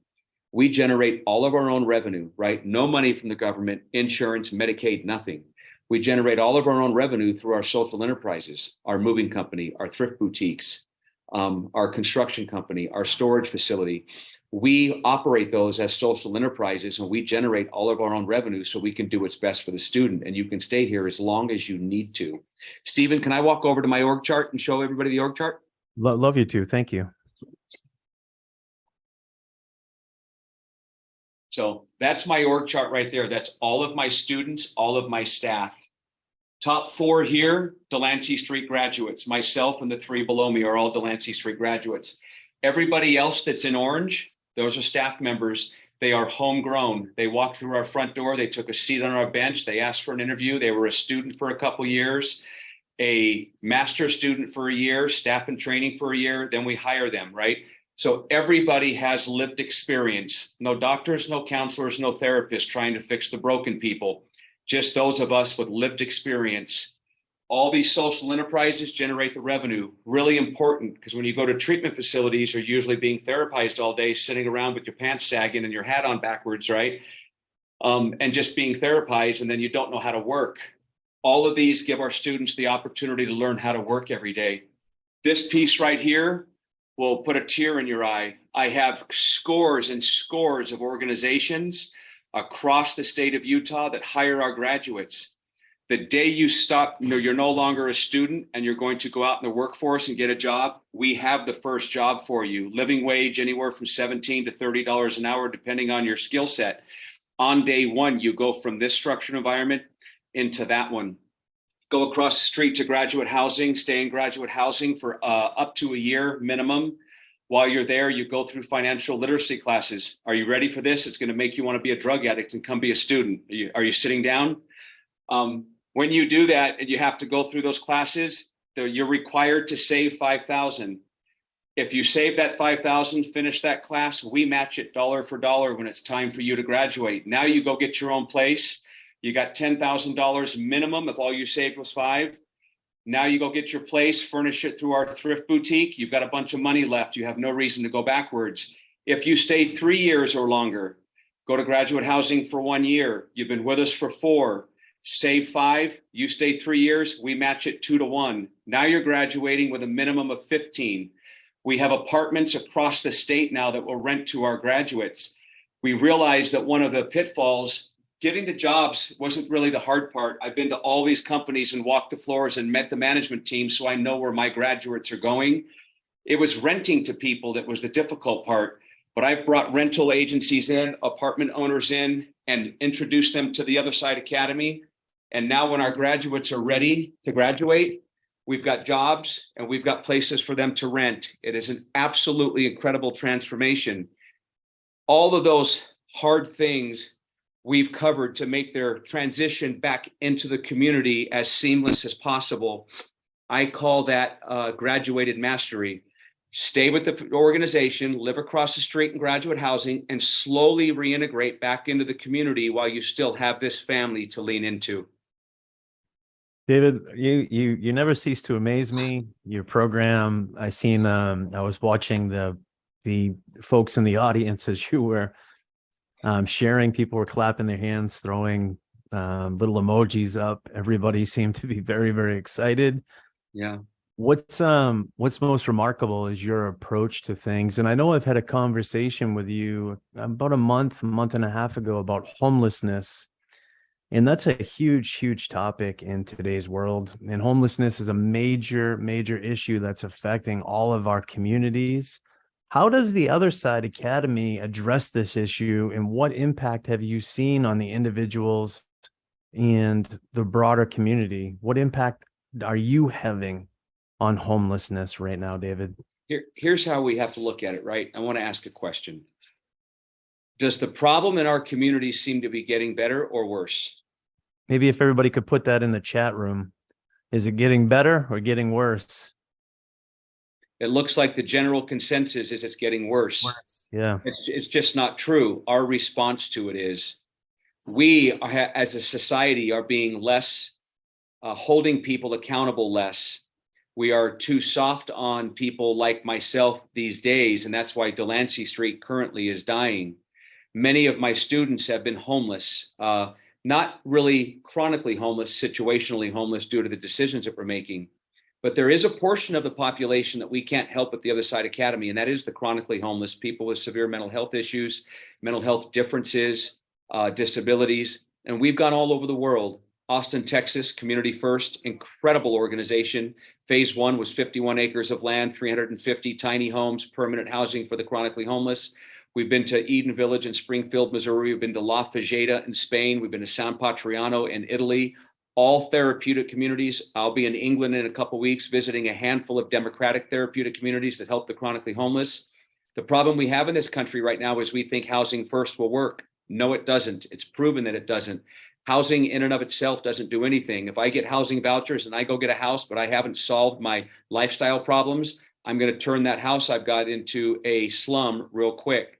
We generate all of our own revenue, right? No money from the government, insurance, Medicaid, nothing. We generate all of our own revenue through our social enterprises, our moving company, our thrift boutiques, our construction company, our storage facility. We operate those as social enterprises and we generate all of our own revenue so we can do what's best for the student, and you can stay here as long as you need to. Stephen, can I walk over to my org chart and show everybody the org chart? Love you too. Thank you. So that's my org chart right there. That's all of my students, all of my staff. Top 4 here, Delancey Street graduates. Myself and the 3 below me are all Delancey Street graduates. Everybody else that's in orange, those are staff members. They are homegrown. They walked through our front door. They took a seat on our bench. They asked for an interview. They were a student for a couple years, a master's student for a year, staff and training for a year. Then we hire them, right? So everybody has lived experience. No doctors, no counselors, no therapists trying to fix the broken people. Just those of us with lived experience. All these social enterprises generate the revenue. Really important, because when you go to treatment facilities, you're usually being therapized all day, sitting around with your pants sagging and your hat on backwards, right? And just being therapized, and then you don't know how to work. All of these give our students the opportunity to learn how to work every day. This piece right here will put a tear in your eye. I have scores and scores of organizations across the state of Utah that hire our graduates. The day you stop, you're no longer a student and you're going to go out in the workforce and get a job, we have the first job for you. Living wage anywhere from $17 to $30 an hour, depending on your skill set. On day one, you go from this structured environment into that one. Go across the street to graduate housing, stay in graduate housing for up to a year minimum. While you're there, you go through financial literacy classes. Are you ready for this? It's going to make you want to be a drug addict and come be a student. Are you sitting down? When you do that and you have to go through those classes, you're required to save $5,000. If you save that $5,000, finish that class, we match it dollar for dollar when it's time for you to graduate. Now you go get your own place. You got $10,000 minimum if all you saved was $5,000. Now you go get your place, furnish it through our thrift boutique. You've got a bunch of money left. You have no reason to go backwards. If you stay 3 years or longer, go to graduate housing for 1 year. You've been with us for 4, save 5, you stay 3 years, we match it 2 to 1. Now you're graduating with a minimum of 15. We have apartments across the state now that will rent to our graduates. We realized that one of the pitfalls, getting the jobs wasn't really the hard part. I've been to all these companies and walked the floors and met the management team, so I know where my graduates are going. It was renting to people that was the difficult part. But I've brought rental agencies in, apartment owners in, and introduced them to the Otherside Academy. And now when our graduates are ready to graduate, we've got jobs and we've got places for them to rent. It is an absolutely incredible transformation. All of those hard things we've covered to make their transition back into the community as seamless as possible. I call that graduated mastery. Stay with the organization, live across the street in graduate housing, and slowly reintegrate back into the community while you still have this family to lean into. David, you never cease to amaze me. Your program, I was watching the folks in the audience as you were sharing. People were clapping their hands, throwing little emojis up. Everybody seemed to be very, very excited. Yeah. What's most remarkable is your approach to things. And I know I've had a conversation with you about a month and a half ago about homelessness. And that's a huge, huge topic in today's world. And homelessness is a major, major issue that's affecting all of our communities. How does the Otherside Academy address this issue, and what impact have you seen on the individuals and the broader community? What impact are you having on homelessness right now, David? Here's how we have to look at it, right? I want to ask a question. Does the problem in our community seem to be getting better or worse? Maybe if everybody could put that in the chat room. Is it getting better or getting worse? It looks like the general consensus is it's getting worse. Yeah. It's just not true. Our response to it is we as a society are being less, holding people accountable less. We are too soft on people like myself these days, and that's why Delancey Street currently is dying. Many of my students have been homeless, not really chronically homeless, situationally homeless due to the decisions that we're making. But there is a portion of the population that we can't help at the Otherside Academy, and that is the chronically homeless, people with severe mental health issues, mental health differences, disabilities. And we've gone all over the world. Austin, Texas, Community First, incredible organization. Phase 1 was 51 acres of land, 350 tiny homes, permanent housing for the chronically homeless. We've been to Eden Village in Springfield, Missouri. We've been to La Fageta in Spain. We've been to San Patriano in Italy. All therapeutic communities. I'll be in England in a couple of weeks visiting a handful of democratic therapeutic communities that help the chronically homeless. The problem we have in this country right now is we think housing first will work. No, it doesn't. It's proven that it doesn't. Housing in and of itself doesn't do anything. If I get housing vouchers and I go get a house, but I haven't solved my lifestyle problems, I'm going to turn that house I've got into a slum real quick.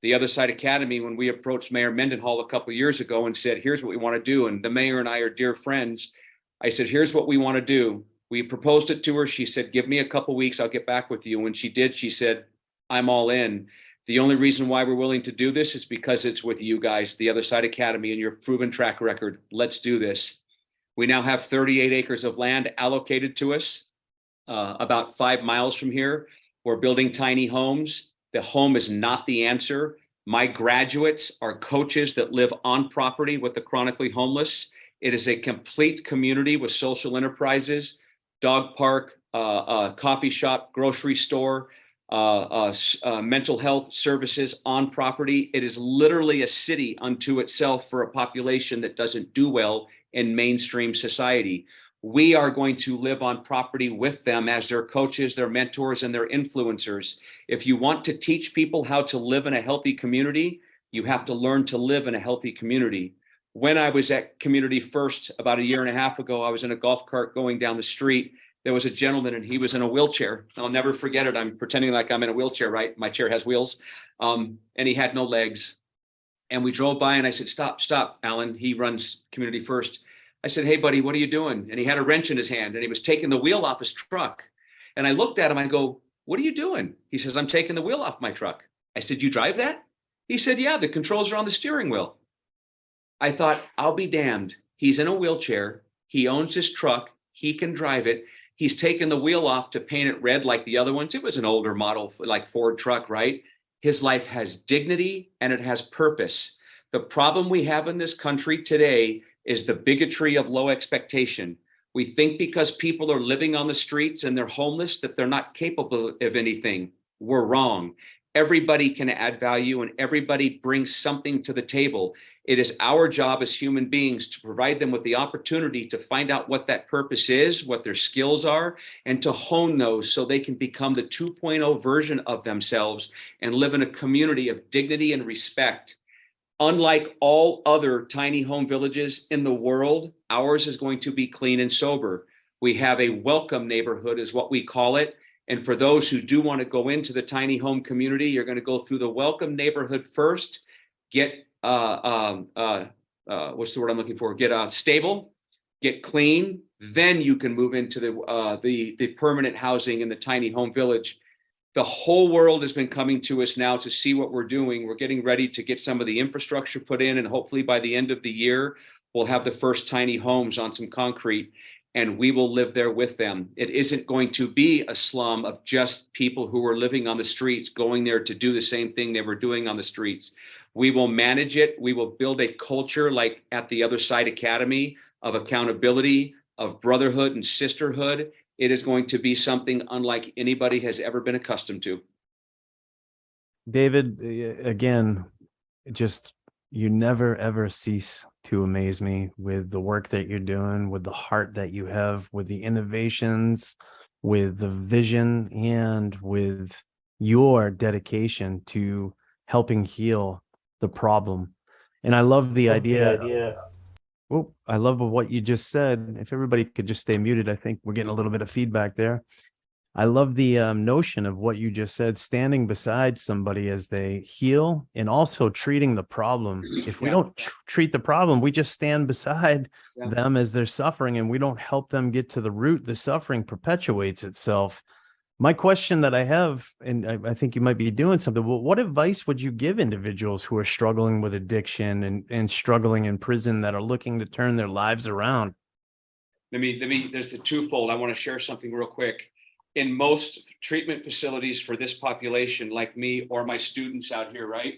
The Otherside Academy, when we approached Mayor Mendenhall a couple of years ago and said, here's what we want to do, and the mayor and I are dear friends, I said, here's what we want to do. We proposed it to her. She said, give me a couple of weeks, I'll get back with you. When she did, she said, I'm all in. The only reason why we're willing to do this is because it's with you guys, the Otherside Academy, and your proven track record. Let's do this. We now have 38 acres of land allocated to us, about 5 miles from here. We're building tiny homes. The home is not the answer. My graduates are coaches that live on property with the chronically homeless. It is a complete community with social enterprises, dog park, coffee shop, grocery store, mental health services on property. It is literally a city unto itself for a population that doesn't do well in mainstream society. We are going to live on property with them as their coaches, their mentors, and their influencers. If you want to teach people how to live in a healthy community, you have to learn to live in a healthy community. When I was at Community First about 1.5 years ago, I was in a golf cart going down the street. There was a gentleman and he was in a wheelchair. I'll never forget it. I'm pretending like I'm in a wheelchair, right? My chair has wheels. And he had no legs. And we drove by and I said, stop, Alan. He runs Community First. I said, hey, buddy, what are you doing? And he had a wrench in his hand and he was taking the wheel off his truck. And I looked at him, I go, what are you doing? He says, I'm taking the wheel off my truck. I said, you drive that? He said, yeah, the controls are on the steering wheel. I thought, I'll be damned. He's in a wheelchair. He owns his truck. He can drive it. He's taken the wheel off to paint it red like the other ones. It was an older model, like Ford truck, right? His life has dignity and it has purpose. The problem we have in this country today is the bigotry of low expectation. We think because people are living on the streets and they're homeless that they're not capable of anything. We're wrong. Everybody can add value and everybody brings something to the table. It is our job as human beings to provide them with the opportunity to find out what that purpose is, what their skills are, and to hone those so they can become the 2.0 version of themselves and live in a community of dignity and respect. Unlike all other tiny home villages in the world, ours is going to be clean and sober. We have a welcome neighborhood is what we call it. And for those who do want to go into the tiny home community, you're going to go through the welcome neighborhood first, get, what's the word I'm looking for? Get stable, get clean. Then you can move into the permanent housing in the tiny home village. The whole world has been coming to us now to see what we're doing. We're getting ready to get some of the infrastructure put in, and hopefully by the end of the year, we'll have the first tiny homes on some concrete, and we will live there with them. It isn't going to be a slum of just people who are living on the streets, going there to do the same thing they were doing on the streets. We will manage it. We will build a culture like at the Otherside Academy of accountability, of brotherhood and sisterhood. It is going to be something unlike anybody has ever been accustomed to. David, again, just you never ever cease to amaze me with the work that you're doing, with the heart that you have, with the innovations, with the vision, and with your dedication to helping heal the problem. And I love the idea. Oh, I love what you just said. If everybody could just stay muted, I think we're getting a little bit of feedback there. I love the notion of what you just said, standing beside somebody as they heal and also treating the problem. If we don't treat the problem, we just stand beside them as they're suffering and we don't help them get to the root. The suffering perpetuates itself. My question that I have, and I think you might be doing something, well, what advice would you give individuals who are struggling with addiction and struggling in prison that are looking to turn their lives around? There's a twofold. I want to share something real quick. In most treatment facilities for this population, like me or my students out here, right?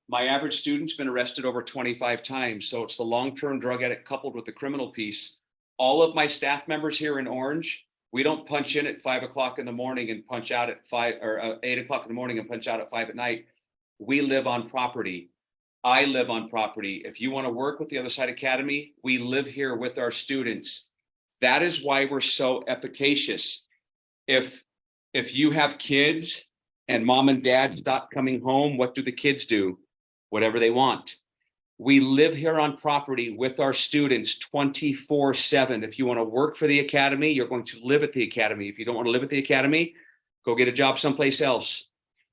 My average student's been arrested over 25 times. So it's the long-term drug addict coupled with the criminal piece. All of my staff members here in Orange, we don't punch in at 5 o'clock in the morning and punch out at 5 or 8 o'clock in the morning and punch out at 5 at night. We live on property. I live on property. If you want to work with the Otherside Academy, we live here with our students. That is why we're so efficacious. If you have kids and mom and dad stop coming home, what do the kids do? Whatever they want. We live here on property with our students 24/7. If you want to work for the academy, you're going to live at the academy. If you don't want to live at the academy, go get a job someplace else.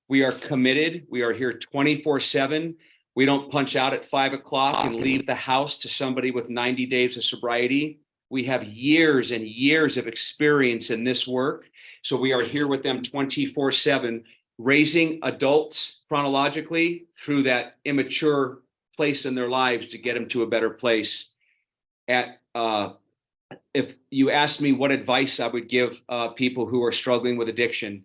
We are committed. We are here 24/7. We don't punch out at 5 o'clock and leave the house to somebody with 90 days of sobriety. We have years and years of experience in this work. So we are here with them 24/7, raising adults chronologically through that immature place in their lives to get them to a better place. If you asked me what advice I would give people who are struggling with addiction,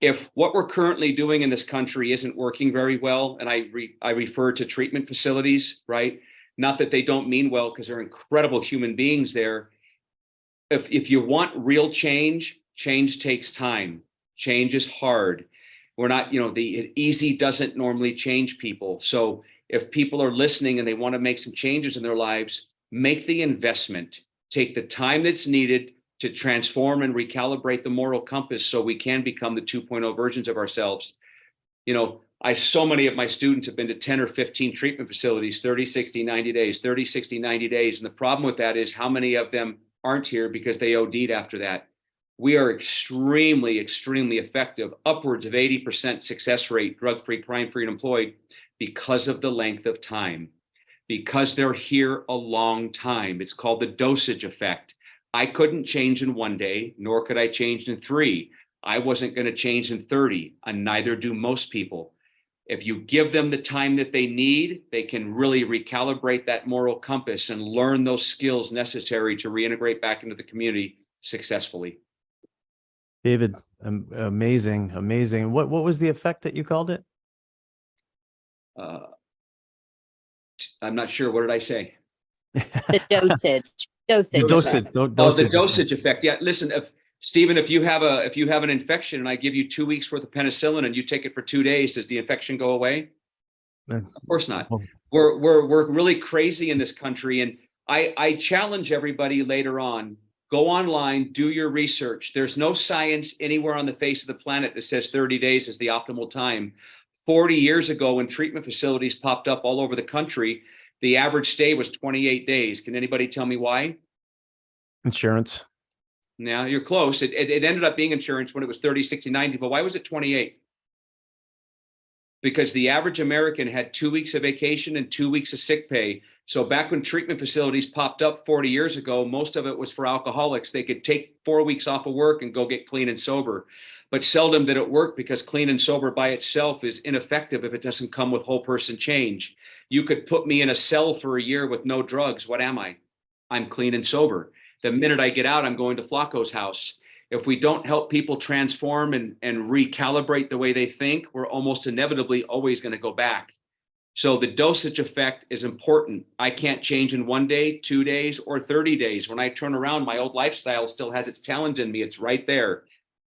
if what we're currently doing in this country isn't working very well, and I refer to treatment facilities, right? Not that they don't mean well, because they're incredible human beings there. If you want real change, change takes time. Change is hard. We're not, the easy doesn't normally change people. So if people are listening and they want to make some changes in their lives, make the investment, take the time that's needed to transform and recalibrate the moral compass so we can become the 2.0 versions of ourselves. So many of my students have been to 10 or 15 treatment facilities, 30, 60, 90 days, 30, 60, 90 days. And the problem with that is how many of them aren't here because they OD'd after that. We are extremely, extremely effective, upwards of 80% success rate, drug-free, crime-free, and employed because of the length of time, because they're here a long time. It's called the dosage effect. I couldn't change in 1 day, nor could I change in 3. I wasn't going to change in 30, and neither do most people. If you give them the time that they need, they can really recalibrate that moral compass and learn those skills necessary to reintegrate back into the community successfully. David, amazing, amazing. What was the effect that you called it? I'm not sure. What did I say? The dosage. The dosage effect. Yeah. Listen, Stephen, if you have an infection and I give you 2 weeks worth of penicillin and you take it for 2 days, does the infection go away? Of course not. We're really crazy in this country, and I challenge everybody later on. Go online, do your research. There's no science anywhere on the face of the planet that says 30 days is the optimal time. 40 years ago, when treatment facilities popped up all over the country, the average stay was 28 days. Can anybody tell me why? Insurance. Now you're close. It ended up being insurance when it was 30, 60, 90, but why was it 28? Because the average American had 2 weeks of vacation and 2 weeks of sick pay. So back when treatment facilities popped up 40 years ago, most of it was for alcoholics. They could take 4 weeks off of work and go get clean and sober. But seldom did it work because clean and sober by itself is ineffective if it doesn't come with whole person change. You could put me in a cell for a year with no drugs. What am I? I'm clean and sober. The minute I get out, I'm going to Flacco's house. If we don't help people transform and recalibrate the way they think, we're almost inevitably always going to go back. So the dosage effect is important. I can't change in 1 day, 2 days, or 30 days. When I turn around, my old lifestyle still has its talent in me. It's right there.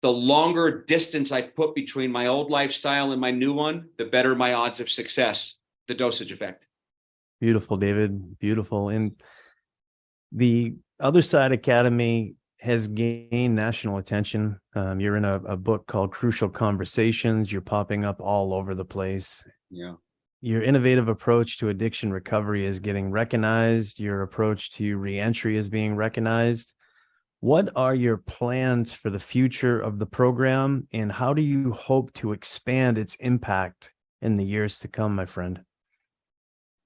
The longer distance I put between my old lifestyle and my new one, the better my odds of success. The dosage effect. Beautiful, David. Beautiful. And the Otherside Academy has gained national attention. You're in a book called Crucial Conversations. You're popping up all over the place. Yeah. Your innovative approach to addiction recovery is getting recognized. Your approach to reentry is being recognized. What are your plans for the future of the program, and how do you hope to expand its impact in the years to come, my friend?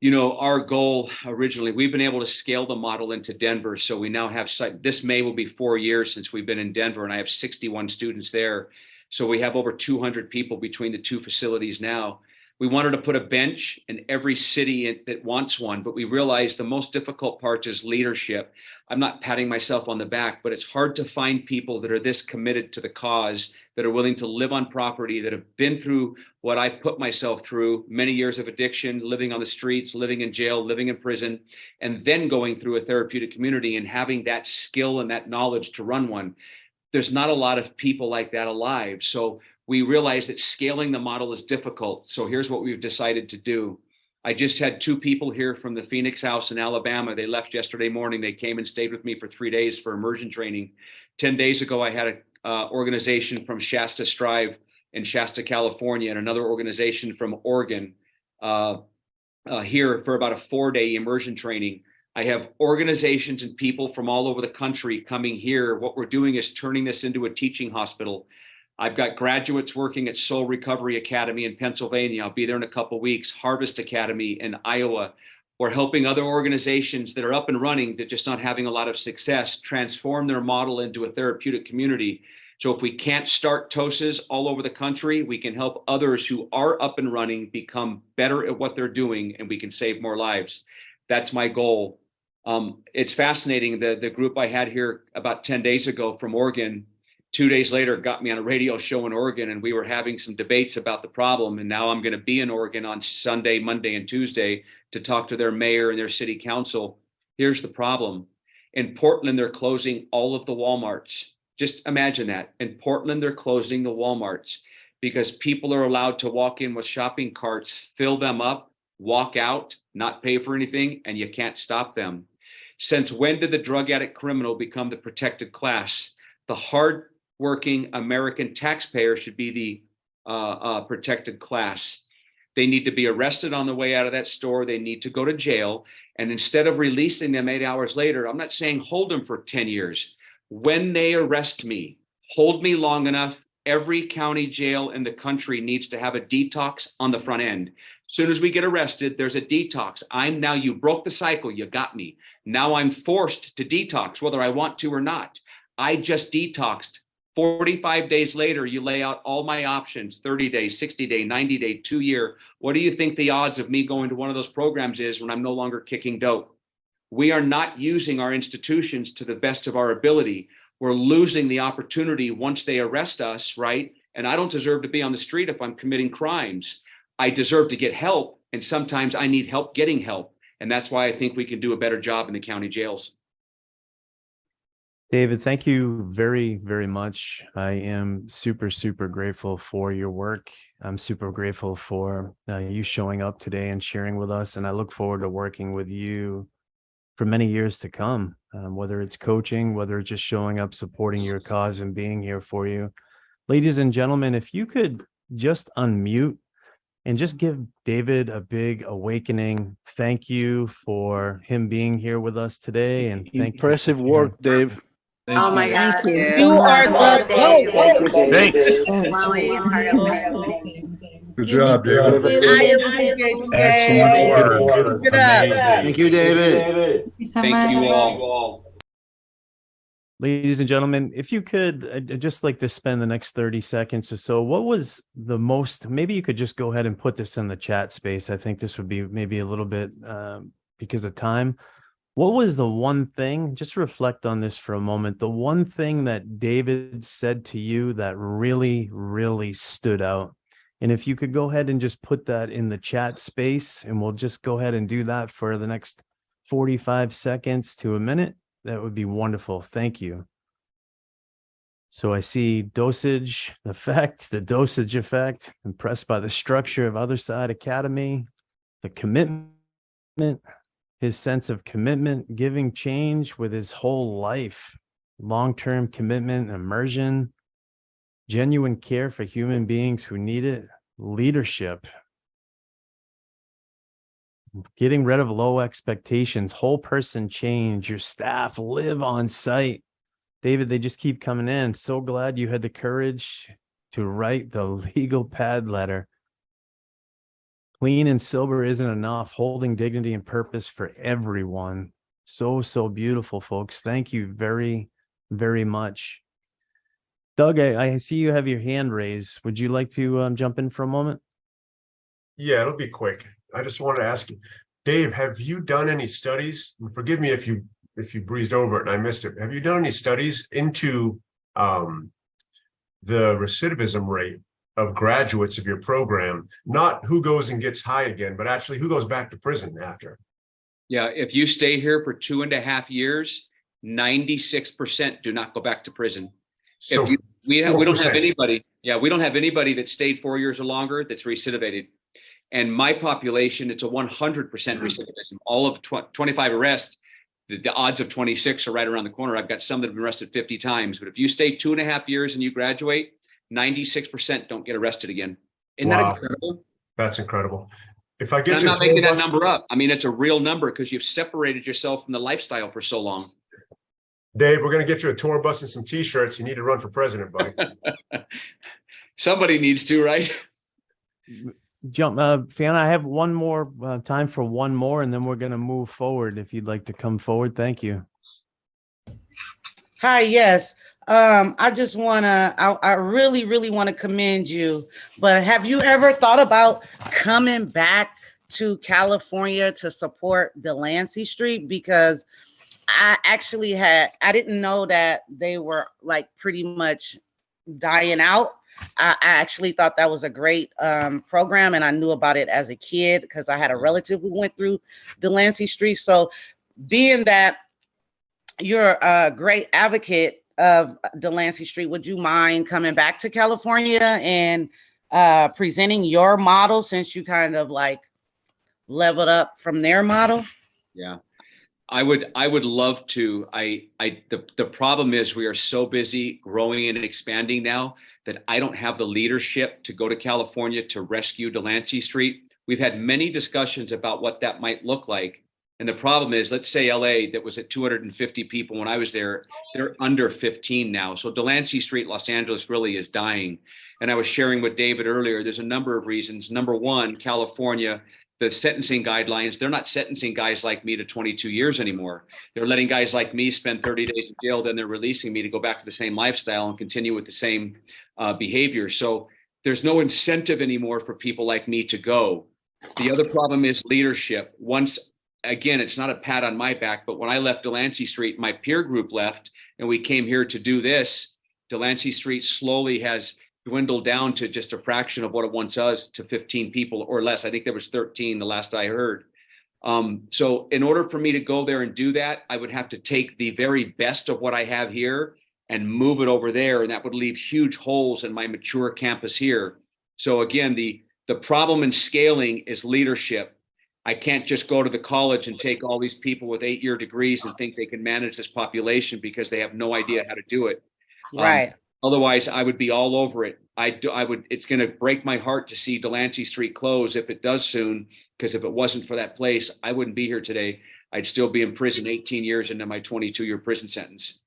You know, our goal originally, we've been able to scale the model into Denver. So we now have, this May will be 4 years since we've been in Denver, and I have 61 students there. So we have over 200 people between the two facilities now. We wanted to put a bench in every city that wants one, but we realized the most difficult part is leadership. I'm not patting myself on the back, but it's hard to find people that are this committed to the cause, that are willing to live on property, that have been through what I put myself through, many years of addiction, living on the streets, living in jail, living in prison, and then going through a therapeutic community and having that skill and that knowledge to run one. There's not a lot of people like that alive. So we realized that scaling the model is difficult. So here's what we've decided to do. I just had 2 people here from the Phoenix House in Alabama. They left yesterday morning. They came and stayed with me for 3 days for immersion training. 10 days ago, I had an organization from Shasta Strive in Shasta, California, and another organization from Oregon here for about a 4-day immersion training. I have organizations and people from all over the country coming here. What we're doing is turning this into a teaching hospital. I've got graduates working at Soul Recovery Academy in Pennsylvania. I'll be there in a couple of weeks. Harvest Academy in Iowa. We're helping other organizations that are up and running that just not having a lot of success transform their model into a therapeutic community. So if we can't start TOSAs all over the country, we can help others who are up and running become better at what they're doing, and we can save more lives. That's my goal. It's fascinating. The group I had here about 10 days ago from Oregon, 2 days later got me on a radio show in Oregon, and we were having some debates about the problem. And now I'm going to be in Oregon on Sunday, Monday, and Tuesday to talk to their mayor and their city council. Here's the problem. In Portland, they're closing all of the Walmarts. Just imagine that. In Portland, they're closing the Walmarts because people are allowed to walk in with shopping carts, fill them up, walk out, not pay for anything, and you can't stop them. Since when did the drug addict criminal become the protected class? The hard-working American taxpayer should be the protected class. They need to be arrested on the way out of that store. They need to go to jail. And instead of releasing them 8 hours later, I'm not saying hold them for 10 years. When they arrest me, hold me long enough. Every county jail in the country needs to have a detox on the front end. As soon as we get arrested, there's a detox. Now you broke the cycle. You got me. Now I'm forced to detox, whether I want to or not. I just detoxed. 45 days later, you lay out all my options, 30 days, 60 day, 90 day, 2 year. What do you think the odds of me going to one of those programs is when I'm no longer kicking dope? We are not using our institutions to the best of our ability. We're losing the opportunity once they arrest us, right? And I don't deserve to be on the street if I'm committing crimes. I deserve to get help. And sometimes I need help getting help. And that's why I think we can do a better job in the county jails. David, thank you very, very much. I am super, super grateful for your work. I'm super grateful for you showing up today and sharing with us. And I look forward to working with you for many years to come, whether it's coaching, whether it's just showing up, supporting your cause and being here for you. Ladies and gentlemen, if you could just unmute and just give David a big awakening. Thank you for him being here with us today. And thank Impressive work, Dave. Oh my God. Thank you. dude. You are the Thank Thanks. Allowing a part of my opening. Good job, David. I appreciate you. Excellent work. Keep it up. Amazing. Thank you, David. Thank you all. Ladies and gentlemen, if you could, I'd just like to spend the next 30 seconds or so. What was the most, maybe you could just go ahead and put this in the chat space. I think this would be maybe a little bit because of time. What was the one thing, just reflect on this for a moment, the one thing that David said to you that really, really stood out? And if you could go ahead and just put that in the chat space, and we'll just go ahead and do that for the next 45 seconds to a minute. That would be wonderful. Thank you. So I see dosage effect, the dosage effect, impressed by the structure of Otherside Academy, the commitment his sense of commitment, giving change with his whole life, long-term commitment, immersion, genuine care for human beings who need it, leadership, getting rid of low expectations, whole person change, your staff live on site. David, they just keep coming in. So glad you had the courage to write the legal pad letter. Clean and sober isn't enough. Holding dignity and purpose for everyone. So, so beautiful, folks. Thank you very, very much. Doug, I see you have your hand raised. Would you like to jump in for a moment? Yeah, it'll be quick. I just wanted to ask you, Dave, have you done any studies? And forgive me if you breezed over it and I missed it. Have you done any studies into the recidivism rate of graduates of your program? Not who goes and gets high again, but actually who goes back to prison after? Yeah, if you stay here for 2.5 years, 96% do not go back to prison. So we don't have 4%. anybody. Yeah, we don't have anybody that stayed 4 years or longer that's recidivated. And my population, it's a 100% recidivism. All of 25 arrests, the odds of 26 are right around the corner. I've got some that have been arrested 50 times. But if you stay 2.5 years and you graduate, 96% don't get arrested again. Isn't that incredible? That's incredible. If I get I'm you not making that number up. I mean, it's a real number because you've separated yourself from the lifestyle for so long. Dave, we're going to get you a tour bus and some T-shirts. You need to run for president, buddy. Somebody needs to, right? Fiona, I have one more time for one more, and then we're going to move forward. If you'd like to come forward, thank you. Hi, yes. I just want to, I really, really want to commend you. But have you ever thought about coming back to California to support Delancey Street? Because I actually I didn't know that they were like pretty much dying out. I actually thought that was a great program, and I knew about it as a kid because I had a relative who went through Delancey Street. So being that you're a great advocate of Delancey Street, would you mind coming back to California and presenting your model, since you kind of like leveled up from their model? Yeah, I would love to. The problem is we are so busy growing and expanding now that I don't have the leadership to go to California to rescue Delancey Street. We've had many discussions about what that might look like. And the problem is, let's say LA, that was at 250 people when I was there, they're under 15 now. So Delancey Street, Los Angeles really is dying. And I was sharing with David earlier, there's a number of reasons. Number one, California, the sentencing guidelines, they're not sentencing guys like me to 22 years anymore. They're letting guys like me spend 30 days in jail, then they're releasing me to go back to the same lifestyle and continue with the same behavior. So there's no incentive anymore for people like me to go. The other problem is leadership. Again, it's not a pat on my back, but when I left Delancey Street, my peer group left and we came here to do this. Delancey Street slowly has dwindled down to just a fraction of what it once was, to 15 people or less. I think there was 13 the last I heard. So in order for me to go there and do that, I would have to take the very best of what I have here and move it over there. And that would leave huge holes in my mature campus here. So again, the problem in scaling is leadership. I can't just go to the college and take all these people with 8-year degrees and think they can manage this population because they have no idea how to do it. Right. Otherwise, I would be all over it. It's going to break my heart to see Delancey Street close if it does soon, because if it wasn't for that place, I wouldn't be here today. I'd still be in prison 18 years into my 22-year prison sentence.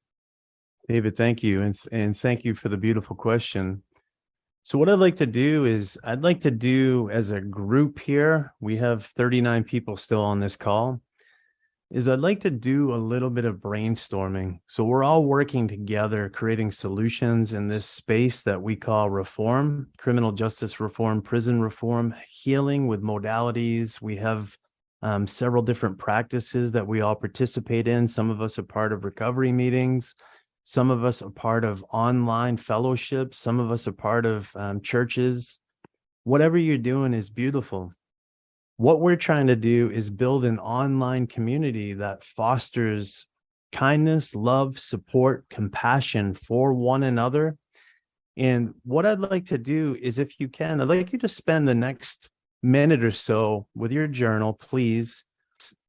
David, thank you. And thank you for the beautiful question. So what I'd like to do is I'd like to do as a group here, we have 39 people still on this call, is I'd like to do a little bit of brainstorming. So we're all working together, creating solutions in this space that we call reform, criminal justice reform, prison reform, healing with modalities. We have several different practices that we all participate in. Some of us are part of recovery meetings. Some of us are part of online fellowships. Some of us are part of churches. Whatever you're doing is beautiful. What we're trying to do is build an online community that fosters kindness, love, support, compassion for one another. And what I'd like to do is, if you can, I'd like you to spend the next minute or so with your journal, please,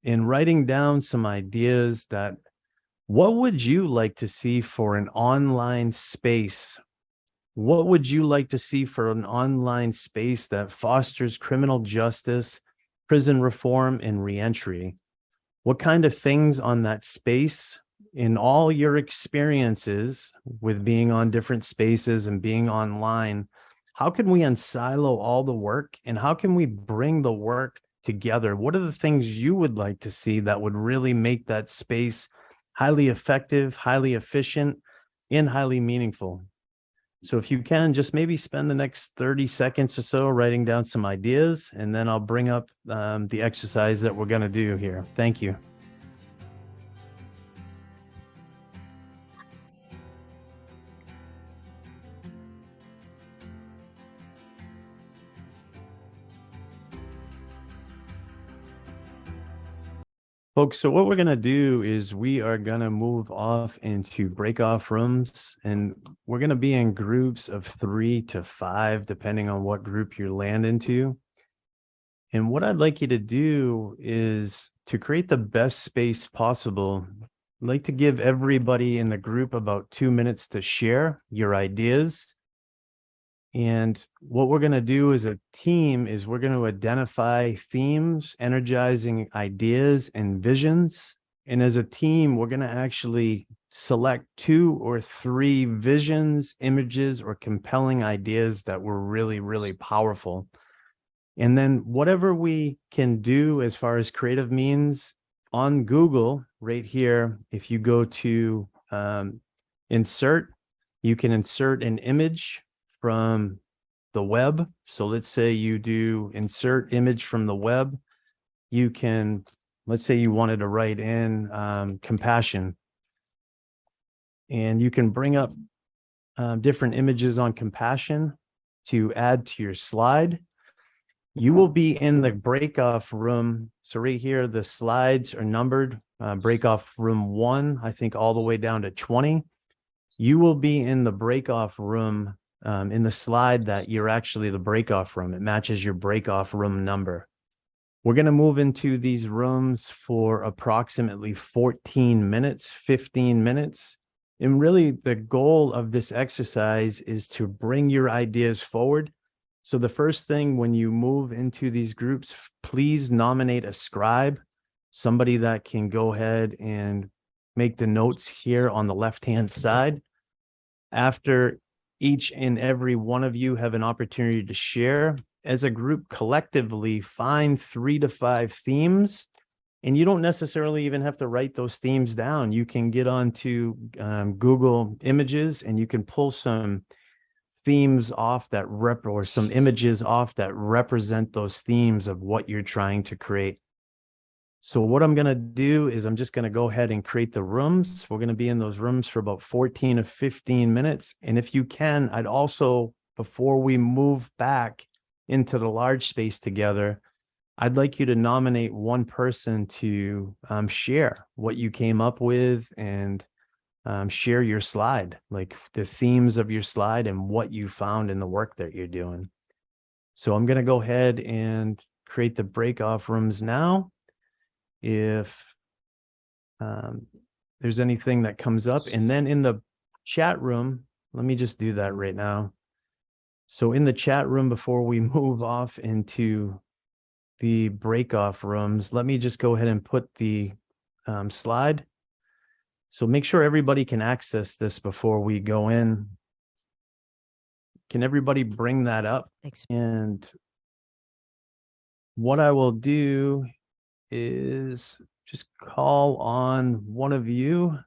in writing down some ideas that what would you like to see for an online space? What would you like to see for an online space that fosters criminal justice, prison reform, and reentry? What kind of things on that space, in all your experiences with being on different spaces and being online, how can we unsilo all the work and how can we bring the work together? What are the things you would like to see that would really make that space highly effective, highly efficient, and highly meaningful? So if you can, just maybe spend the next 30 seconds or so writing down some ideas, and then I'll bring up the exercise that we're going to do here. Thank you. Folks, so what we're going to do is we are going to move off into break-off rooms, and we're going to be in groups of 3 to 5, depending on what group you land into. And what I'd like you to do is to create the best space possible. I'd like to give everybody in the group about 2 minutes to share your ideas. And what we're going to do as a team is we're going to identify themes, energizing ideas, and visions. And as a team, we're going to actually select 2 or 3 visions, images, or compelling ideas that were really, really powerful. And then whatever we can do as far as creative means on Google right here, if you go to insert, you can insert an image from the web. So let's say you do insert image from the web. You can, let's say you wanted to write in compassion. And you can bring up different images on compassion to add to your slide. You will be in the break-off room. So right here, the slides are numbered, break-off room 1, I think all the way down to 20. You will be in the break-off room in the slide that you're actually the break-off room. It matches your break-off room number. We're going to move into these rooms for approximately 14 minutes, 15 minutes. And really the goal of this exercise is to bring your ideas forward. So the first thing when you move into these groups, please nominate a scribe, somebody that can go ahead and make the notes here on the left-hand side. After each and every one of you have an opportunity to share, as a group collectively, find 3 to 5 themes. And you don't necessarily even have to write those themes down. You can get onto Google Images and you can pull some themes off that or some images off that represent those themes of what you're trying to create. So what I'm going to do is I'm just going to go ahead and create the rooms. We're going to be in those rooms for about 14 to 15 minutes. And if you can, I'd also, before we move back into the large space together, I'd like you to nominate one person to share what you came up with and share your slide, like the themes of your slide and what you found in the work that you're doing. So I'm going to go ahead and create the break-off rooms now. If there's anything that comes up, and then in the chat room, let me just do that right now. So in the chat room, before we move off into the break-off rooms, let me just go ahead and put the slide. So make sure everybody can access this before we go in. Can everybody bring that up? And what I will do is just call on one of you.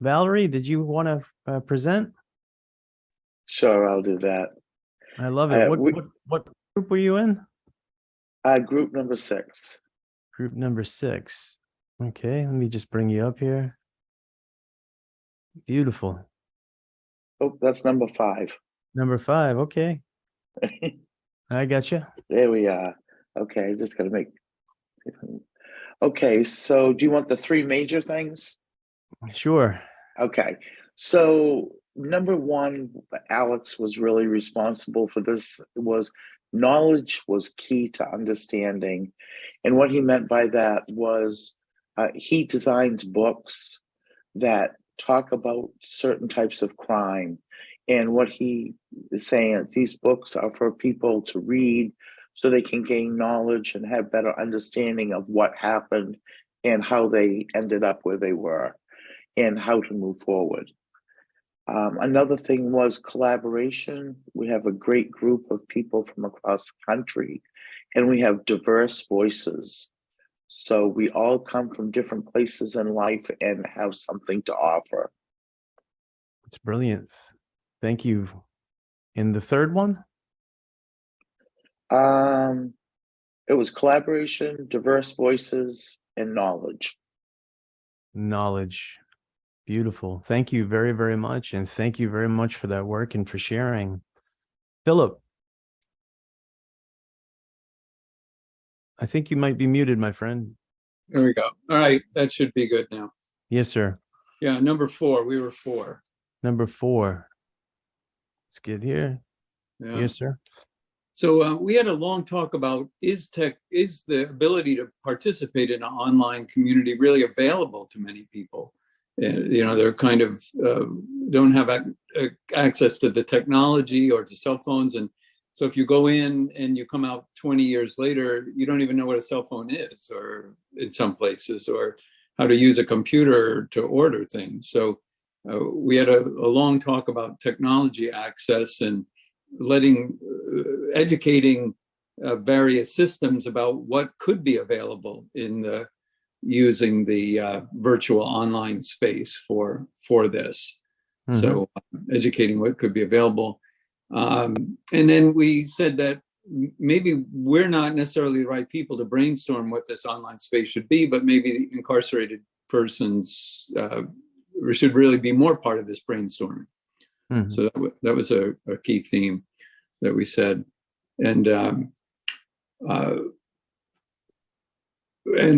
Valerie, did you want to present? Sure, I'll do that. I love it. What group were you in? Group number 6. Group number 6. Okay, let me just bring you up here. Beautiful. Oh, that's number 5. Number 5, okay. I got you. There we are. Okay, just gotta make. Okay, so do you want the 3 major things? Sure. Okay, so number 1, Alex was really responsible for this, was knowledge was key to understanding. And what he meant by that was he designs books that talk about certain types of crime. And what he is saying is these books are for people to read so they can gain knowledge and have better understanding of what happened and how they ended up where they were and how to move forward. Another thing was collaboration. We have a great group of people from across the country, and we have diverse voices. So we all come from different places in life and have something to offer. It's brilliant. Thank you. And the third one? It was collaboration, diverse voices, and knowledge. Knowledge. Beautiful. Thank you very, very much. And thank you very much for that work and for sharing. Philip, I think you might be muted, my friend. There we go. All right. That should be good now. Yes, sir. Yeah. Number 4. We were 4. Number 4. Let's get here. Yeah. Yes, sir. So we had a long talk about is the ability to participate in an online community really available to many people? And, they're kind of don't have access to the technology or to cell phones. And so if you go in and you come out 20 years later, you don't even know what a cell phone is, or in some places, or how to use a computer to order things. So we had a long talk about technology access and educating various systems about what could be available in using the virtual online space for this. Mm-hmm. So educating what could be available. And then we said that maybe we're not necessarily the right people to brainstorm what this online space should be, but maybe the incarcerated persons should really be more part of this brainstorming. Mm-hmm. So that was a key theme that we said. And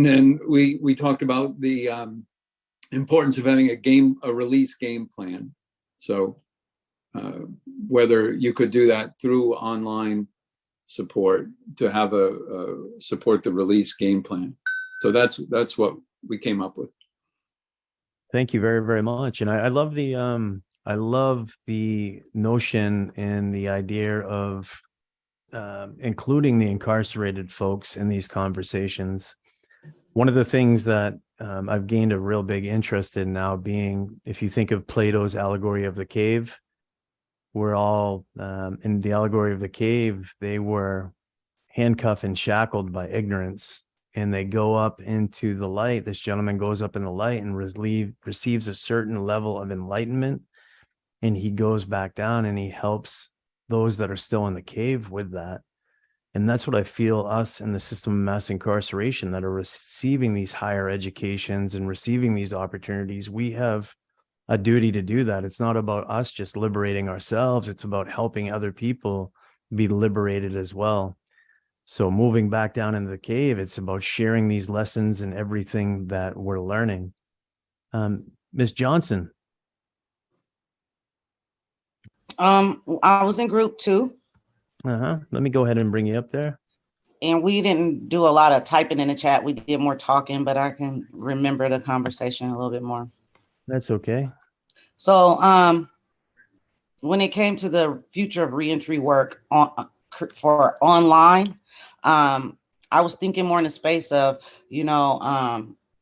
then we talked about the importance of having a release game plan. So whether you could do that through online support to have support the release game plan. So that's what we came up with. Thank you very, very much. And I love the notion and the idea of including the incarcerated folks in these conversations. One of the things that I've gained a real big interest in now being, if you think of Plato's allegory of the cave, we're all in the allegory of the cave, they were handcuffed and shackled by ignorance, and they go up into the light. This gentleman goes up in the light and receives a certain level of enlightenment, and he goes back down and he helps those that are still in the cave with that. And that's what I feel us in the system of mass incarceration that are receiving these higher educations and receiving these opportunities. We have a duty to do that. It's not about us just liberating ourselves. It's about helping other people be liberated as well. So moving back down into the cave, it's about sharing these lessons and everything that we're learning. Ms. Johnson. I was in group 2. Let me go ahead and bring you up there. And we didn't do a lot of typing in the chat. We did more talking, but I can remember the conversation a little bit more. That's okay. So when it came to the future of reentry work for online, I was thinking more in the space of,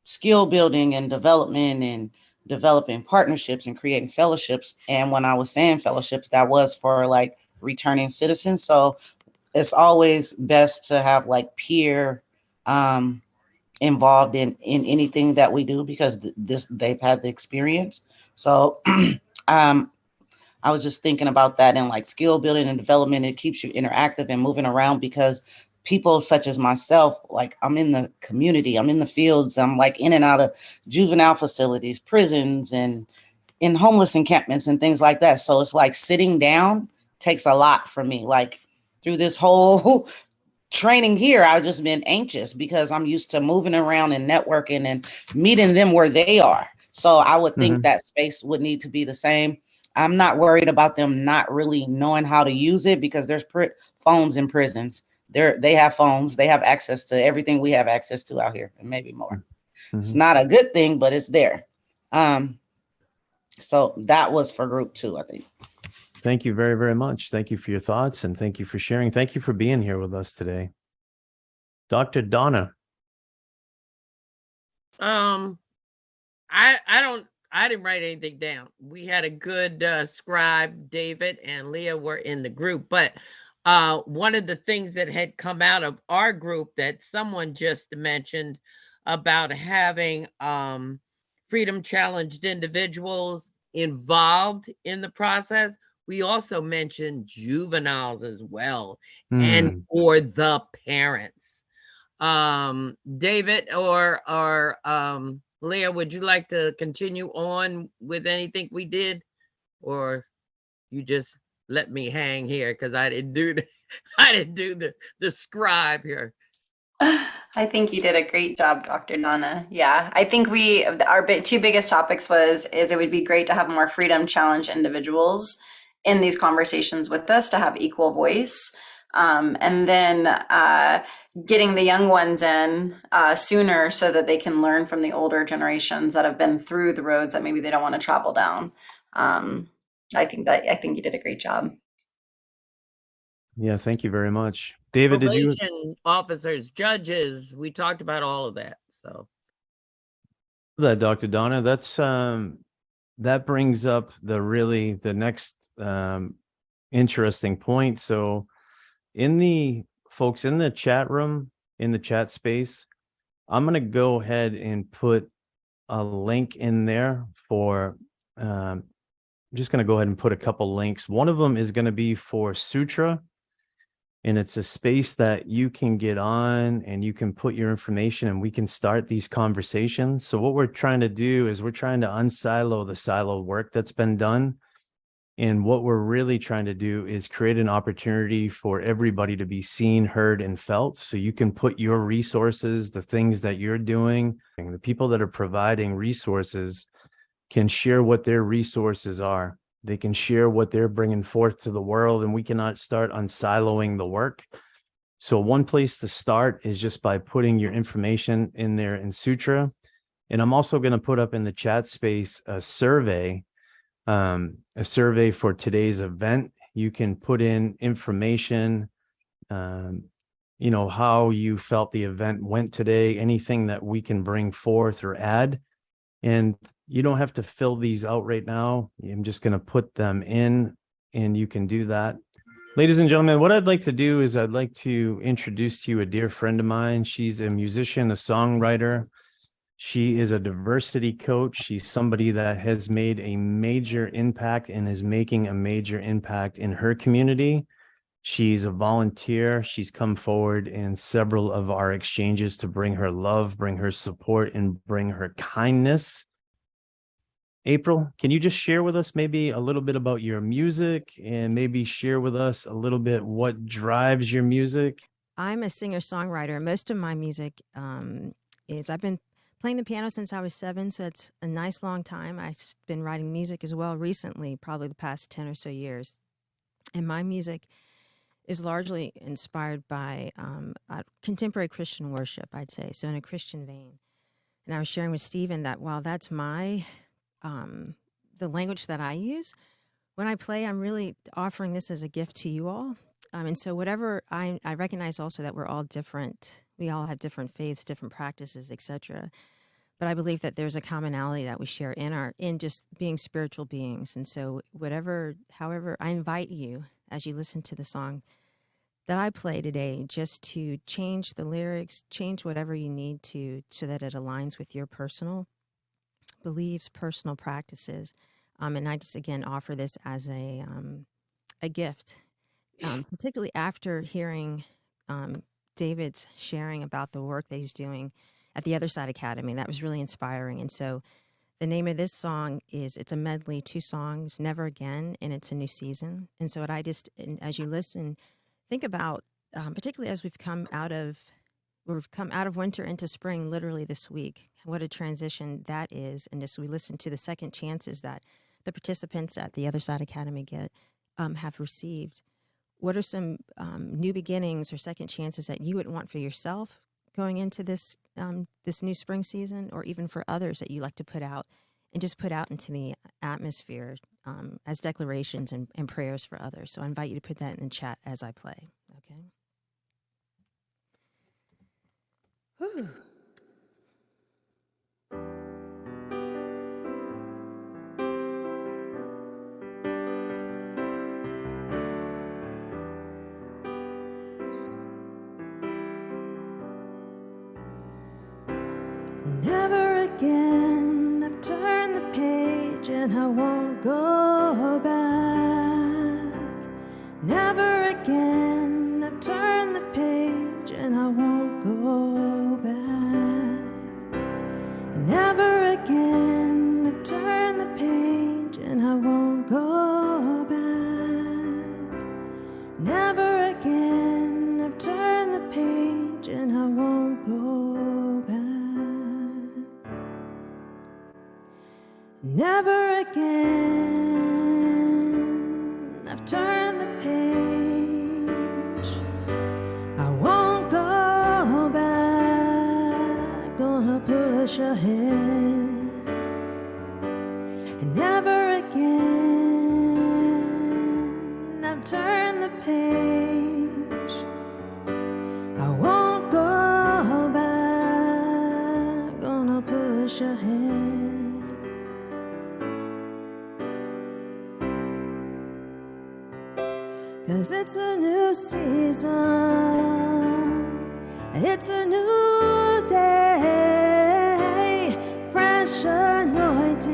skill building and development and developing partnerships and creating fellowships. And when I was saying fellowships, that was for like returning citizens. So it's always best to have like peer involved in anything that we do, because they've had the experience. So I was just thinking about that, and like skill building and development, it keeps you interactive and moving around, because people such as myself, like I'm in the community, I'm in the fields, I'm like in and out of juvenile facilities, prisons, and in homeless encampments and things like that. So it's like sitting down takes a lot for me. Like through this whole training here, I've just been anxious because I'm used to moving around and networking and meeting them where they are. So I would think that space would need to be the same. I'm not worried about them not really knowing how to use it, because there's phones in prisons. They have phones, they have access to everything we have access to out here, and maybe more. It's Mm-hmm. not a good thing, but it's there. So that was for group 2, I think. Thank you very, very much. Thank you for your thoughts, and thank you for sharing. Thank you for being here with us today. Dr. Donna. I didn't write anything down. We had a good scribe. David and Leah were in the group, but one of the things that had come out of our group that someone just mentioned about having freedom challenged individuals involved in the process, we also mentioned juveniles as well, and or the parents. David or Leah, would you like to continue on with anything we did, or you just let me hang here because I didn't do the scribe here? I think you did a great job, Dr. Donna. Yeah, I think our two biggest topics is it would be great to have more freedom challenge individuals in these conversations with us to have equal voice. And then getting the young ones in sooner so that they can learn from the older generations that have been through the roads that maybe they don't want to travel down. I think you did a great job. Yeah, thank you very much. David, Probation officers, judges, we talked about all of that. So that, Dr. Donna, that's that brings up the next interesting point. So in the folks in the chat room, in the chat space, I'm going to go ahead and put a link in there for I'm just going to go ahead and put a couple links. One of them is going to be for Sutra, and it's a space that you can get on and you can put your information and we can start these conversations. So what we're trying to do is we're trying to unsilo the siloed work that's been done. And what we're really trying to do is create an opportunity for everybody to be seen, heard, and felt. So you can put your resources, the things that you're doing, and the people that are providing resources can share what their resources are. They can share what they're bringing forth to the world, and we cannot start unsiloing the work. So one place to start is just by putting your information in there in Sutra. And I'm also going to put up in the chat space a survey for today's event. You can put in information, how you felt the event went today, anything that we can bring forth or add. And you don't have to fill these out right now. I'm just going to put them in and you can do that. Ladies and gentlemen, what I'd like to do is I'd like to introduce to you a dear friend of mine. She's a musician, a songwriter. She is a diversity coach. She's somebody that has made a major impact and is making a major impact in her community. She's a volunteer. She's come forward in several of our exchanges to bring her love, bring her support, and bring her kindness. April, can you just share with us maybe a little bit about your music and maybe share with us a little bit what drives your music? I'm a singer-songwriter. Most of my music I've been playing the piano since I was 7, so it's a nice long time. I've been writing music as well recently, probably the past 10 or so years. And my music is largely inspired by contemporary Christian worship, I'd say, so in a Christian vein. And I was sharing with Stephen that while that's the language that I use, when I play, I'm really offering this as a gift to you all. And so whatever, I recognize also that we're all different. We all have different faiths, different practices, etc. But I believe that there's a commonality that we share in just being spiritual beings. And so however, I invite you as you listen to the song that I play today, just to change the lyrics, change whatever you need to, so that it aligns with your personal beliefs, personal practices. And I just, again, offer this as a gift, particularly after hearing David's sharing about the work that he's doing at the Otherside Academy. That was really inspiring. And so the name of this song it's a medley, 2 songs, Never Again, and It's a New Season. And so as you listen, think about, particularly as we've come out of winter into spring, literally this week, what a transition that is. And as we listen to the second chances that the participants at the Otherside Academy have received, what are some new beginnings or second chances that you would want for yourself going into this this new spring season, or even for others that you like to put out and just put out into the atmosphere as declarations and prayers for others? So I invite you to put that in the chat as I play. Okay. Whew. Never again, I've turned the page and I won't go back. Never again, I've turned the page and I won't go back. Never again, I've turned the page and I won't go back. Never again, I've turned the page and I won't go back. Never again, I've turned the page. I won't go back, gonna push ahead. And never again, I've turned the page. I won't go back, gonna push ahead. 'Cause it's a new season, it's a new day, fresh anointing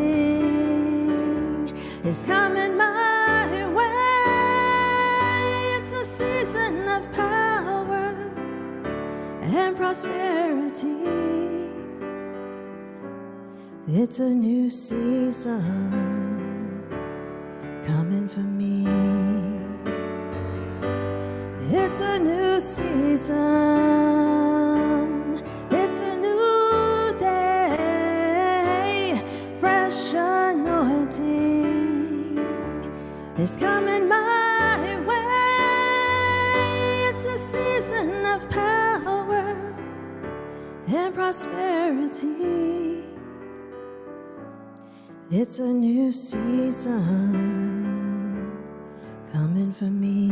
is coming my way. It's a season of power and prosperity. It's a new season coming for me. It's a new season, it's a new day, fresh anointing is coming my way. It's a season of power and prosperity. It's a new season coming for me.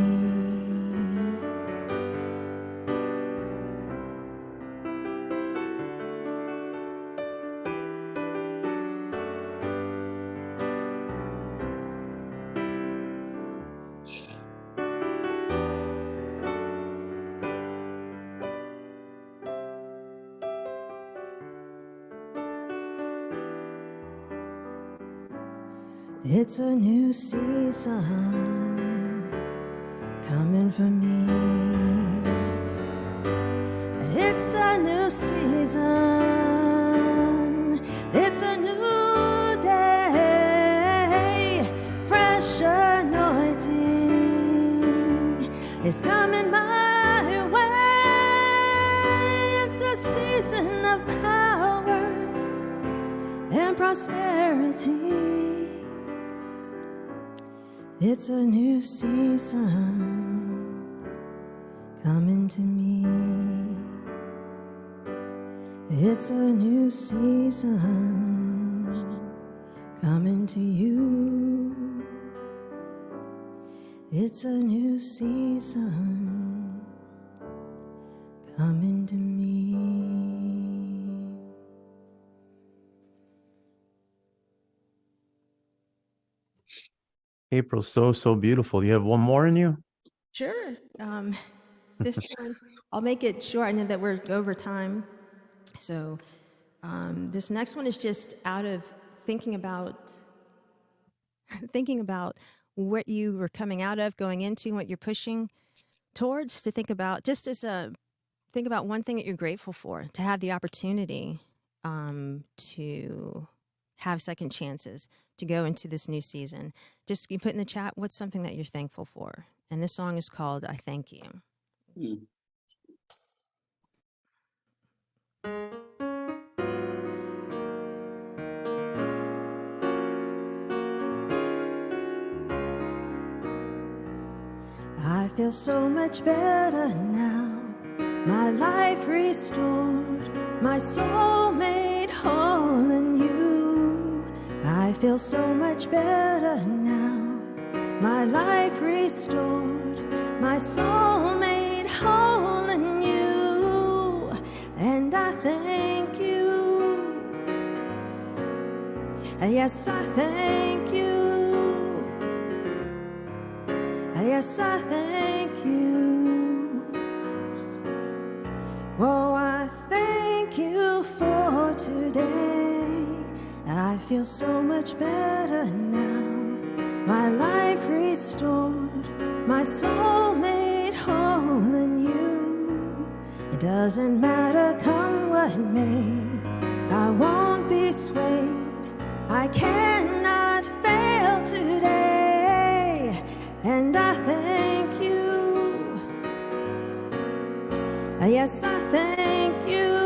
It's a new season coming for me. It's a new season, it's a new day, fresh anointing is coming my way. It's a season of power and prosperity. It's a new season coming to me. It's a new season coming to you. It's a new season coming to me. April, so beautiful. You have one more in you? Sure. This time I'll make it short. I know that we're over time. So this next one is just out of thinking about what you were coming out of, going into, what you're pushing towards, to think about, just as think about one thing that you're grateful for, to have the opportunity to have second chances, to go into this new season. Just you put in the chat, what's something that you're thankful for? And this song is called I Thank You. I feel so much better now. My life restored, my soul made whole in you. I feel so much better now. My life restored, my soul made whole in you. And I thank you. Yes, I thank you. Yes, I thank you. Oh, I thank you for today. I feel so much better now. My life restored, my soul made whole in you. It doesn't matter, come what may, I won't be swayed. I cannot fail today. And I thank you. Yes, I thank you.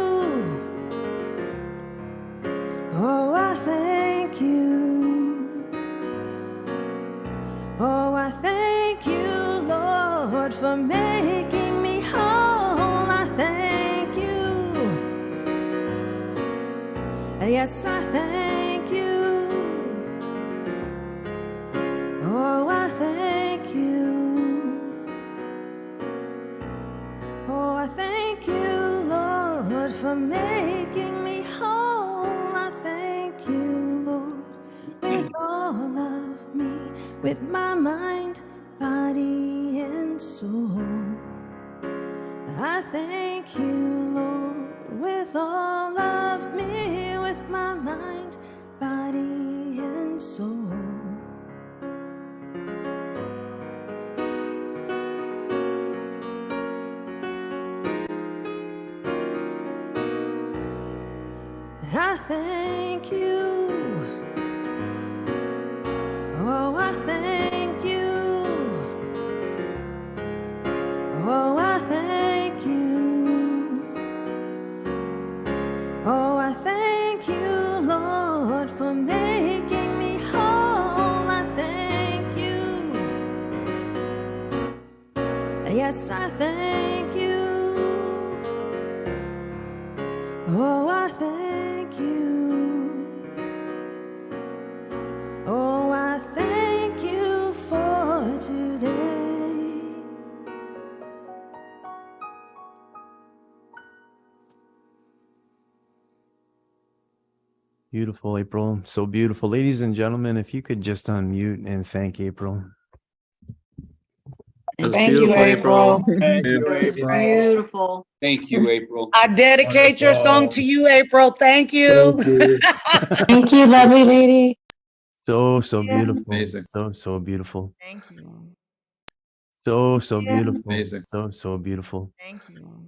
Oh, I thank you. Oh, I thank you, Lord, for making me whole. I thank you. Yes, I thank you. Oh, I thank you. Oh, I thank you, Lord, for making me whole. I thank you, Lord, with all of me, with my mind, body, and soul. I thank you, Lord, with all of me, with my mind, body, and soul. I thank you. Oh, I thank you. Oh, I thank you. Oh, I thank you, Lord, for making me whole. I thank you. Yes, I thank you. Oh, I thank you. Oh, I thank you for today. Beautiful, April. So beautiful. Ladies and gentlemen, if you could just unmute and thank April. Thank you, April. Thank you, April. Beautiful. Thank you, April. I dedicate your song to you, April. Thank you. Thank you, lovely lady. So beautiful. Amazing. So beautiful. Thank you. So beautiful. Amazing. So beautiful. Thank you.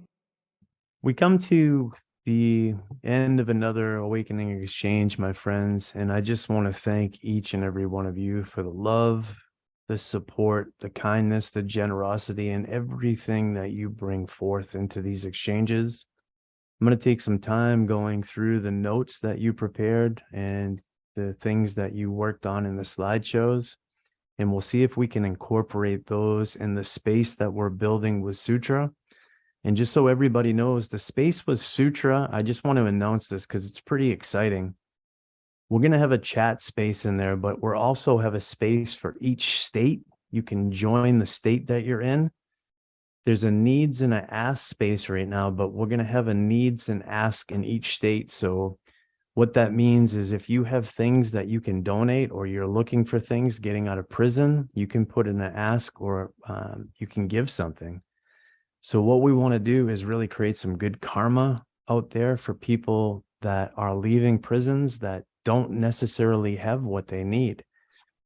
We come to the end of another Awakening Exchange, my friends, and I just want to thank each and every one of you for the love, the support, the kindness, the generosity, and everything that you bring forth into these exchanges. I'm going to take some time going through the notes that you prepared and the things that you worked on in the slideshows, and we'll see if we can incorporate those in the space that we're building with Sutra. And just so everybody knows, the space with Sutra, I just want to announce this because it's pretty exciting. We're going to have a chat space in there, but we'll also have a space for each state. You can join the state that you're in. There's a needs and an ask space right now, but we're going to have a needs and ask in each state. So what that means is if you have things that you can donate or you're looking for things getting out of prison, you can put in an ask or you can give something. So what we want to do is really create some good karma out there for people that are leaving prisons that don't necessarily have what they need.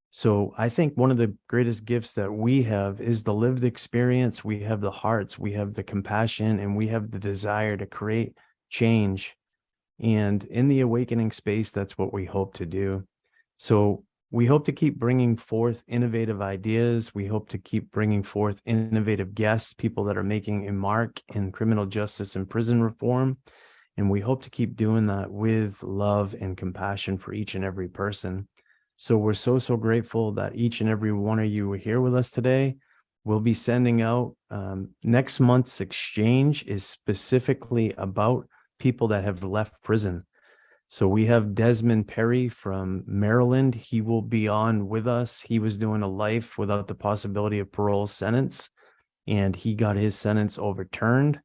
So I think one of the greatest gifts that we have is the lived experience. We have the hearts, we have the compassion, and we have the desire to create change. And in the awakening space, that's what we hope to do. So we hope to keep bringing forth innovative ideas. We hope to keep bringing forth innovative guests, people that are making a mark in criminal justice and prison reform. And we hope to keep doing that with love and compassion for each and every person. So we're so grateful that each and every one of you were here with us today. we'll be sending out next month's exchange is specifically about people that have left prison. So we have Desmond Perry from Maryland. He will be on with us. He was doing a life without the possibility of parole sentence, and he got his sentence overturned.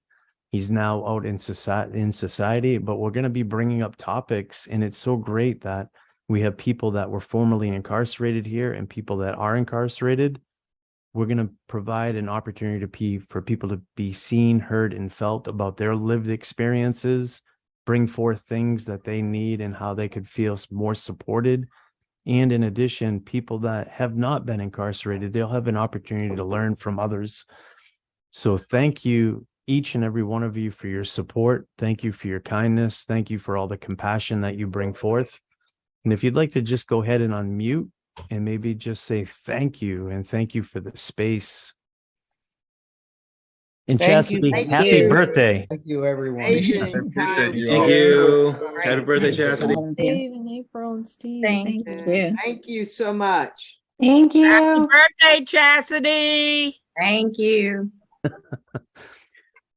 He's now out in society, but we're going to be bringing up topics, and it's so great that we have people that were formerly incarcerated here and people that are incarcerated. We're going to provide an opportunity for people to be seen, heard, and felt about their lived experiences, bring forth things that they need and how they could feel more supported. And in addition, people that have not been incarcerated, they'll have an opportunity to learn from others. So thank you, each and every one of you, for your support. Thank you for your kindness. Thank you for all the compassion that you bring forth. And if you'd like to just go ahead and unmute and maybe just say thank you, and thank you for the space. And Chastity, happy birthday. Thank you, everyone. Amazing. Thank you. Happy birthday, Chastity. Dave and April and Steve. Thank you. Thank you so much. Thank you. Happy birthday, Chastity. Thank you.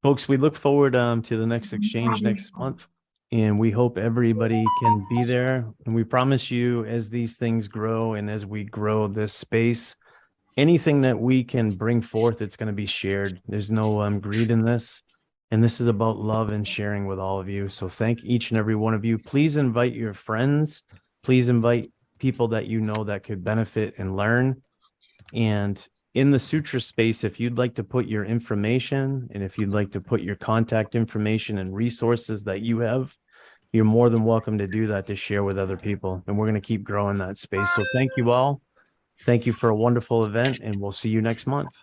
Folks, we look forward to the next exchange next month, and we hope everybody can be there. And we promise you, as these things grow and as we grow this space, anything that we can bring forth, it's going to be shared. There's no greed in this. And this is about love and sharing with all of you. So thank each and every one of you. Please invite your friends. Please invite people that you know that could benefit and learn. And in the sutra space, if you'd like to put your information and if you'd like to put your contact information and resources that you have, you're more than welcome to do that, to share with other people. And we're going to keep growing that space. So thank you all. Thank you for a wonderful event, and we'll see you next month.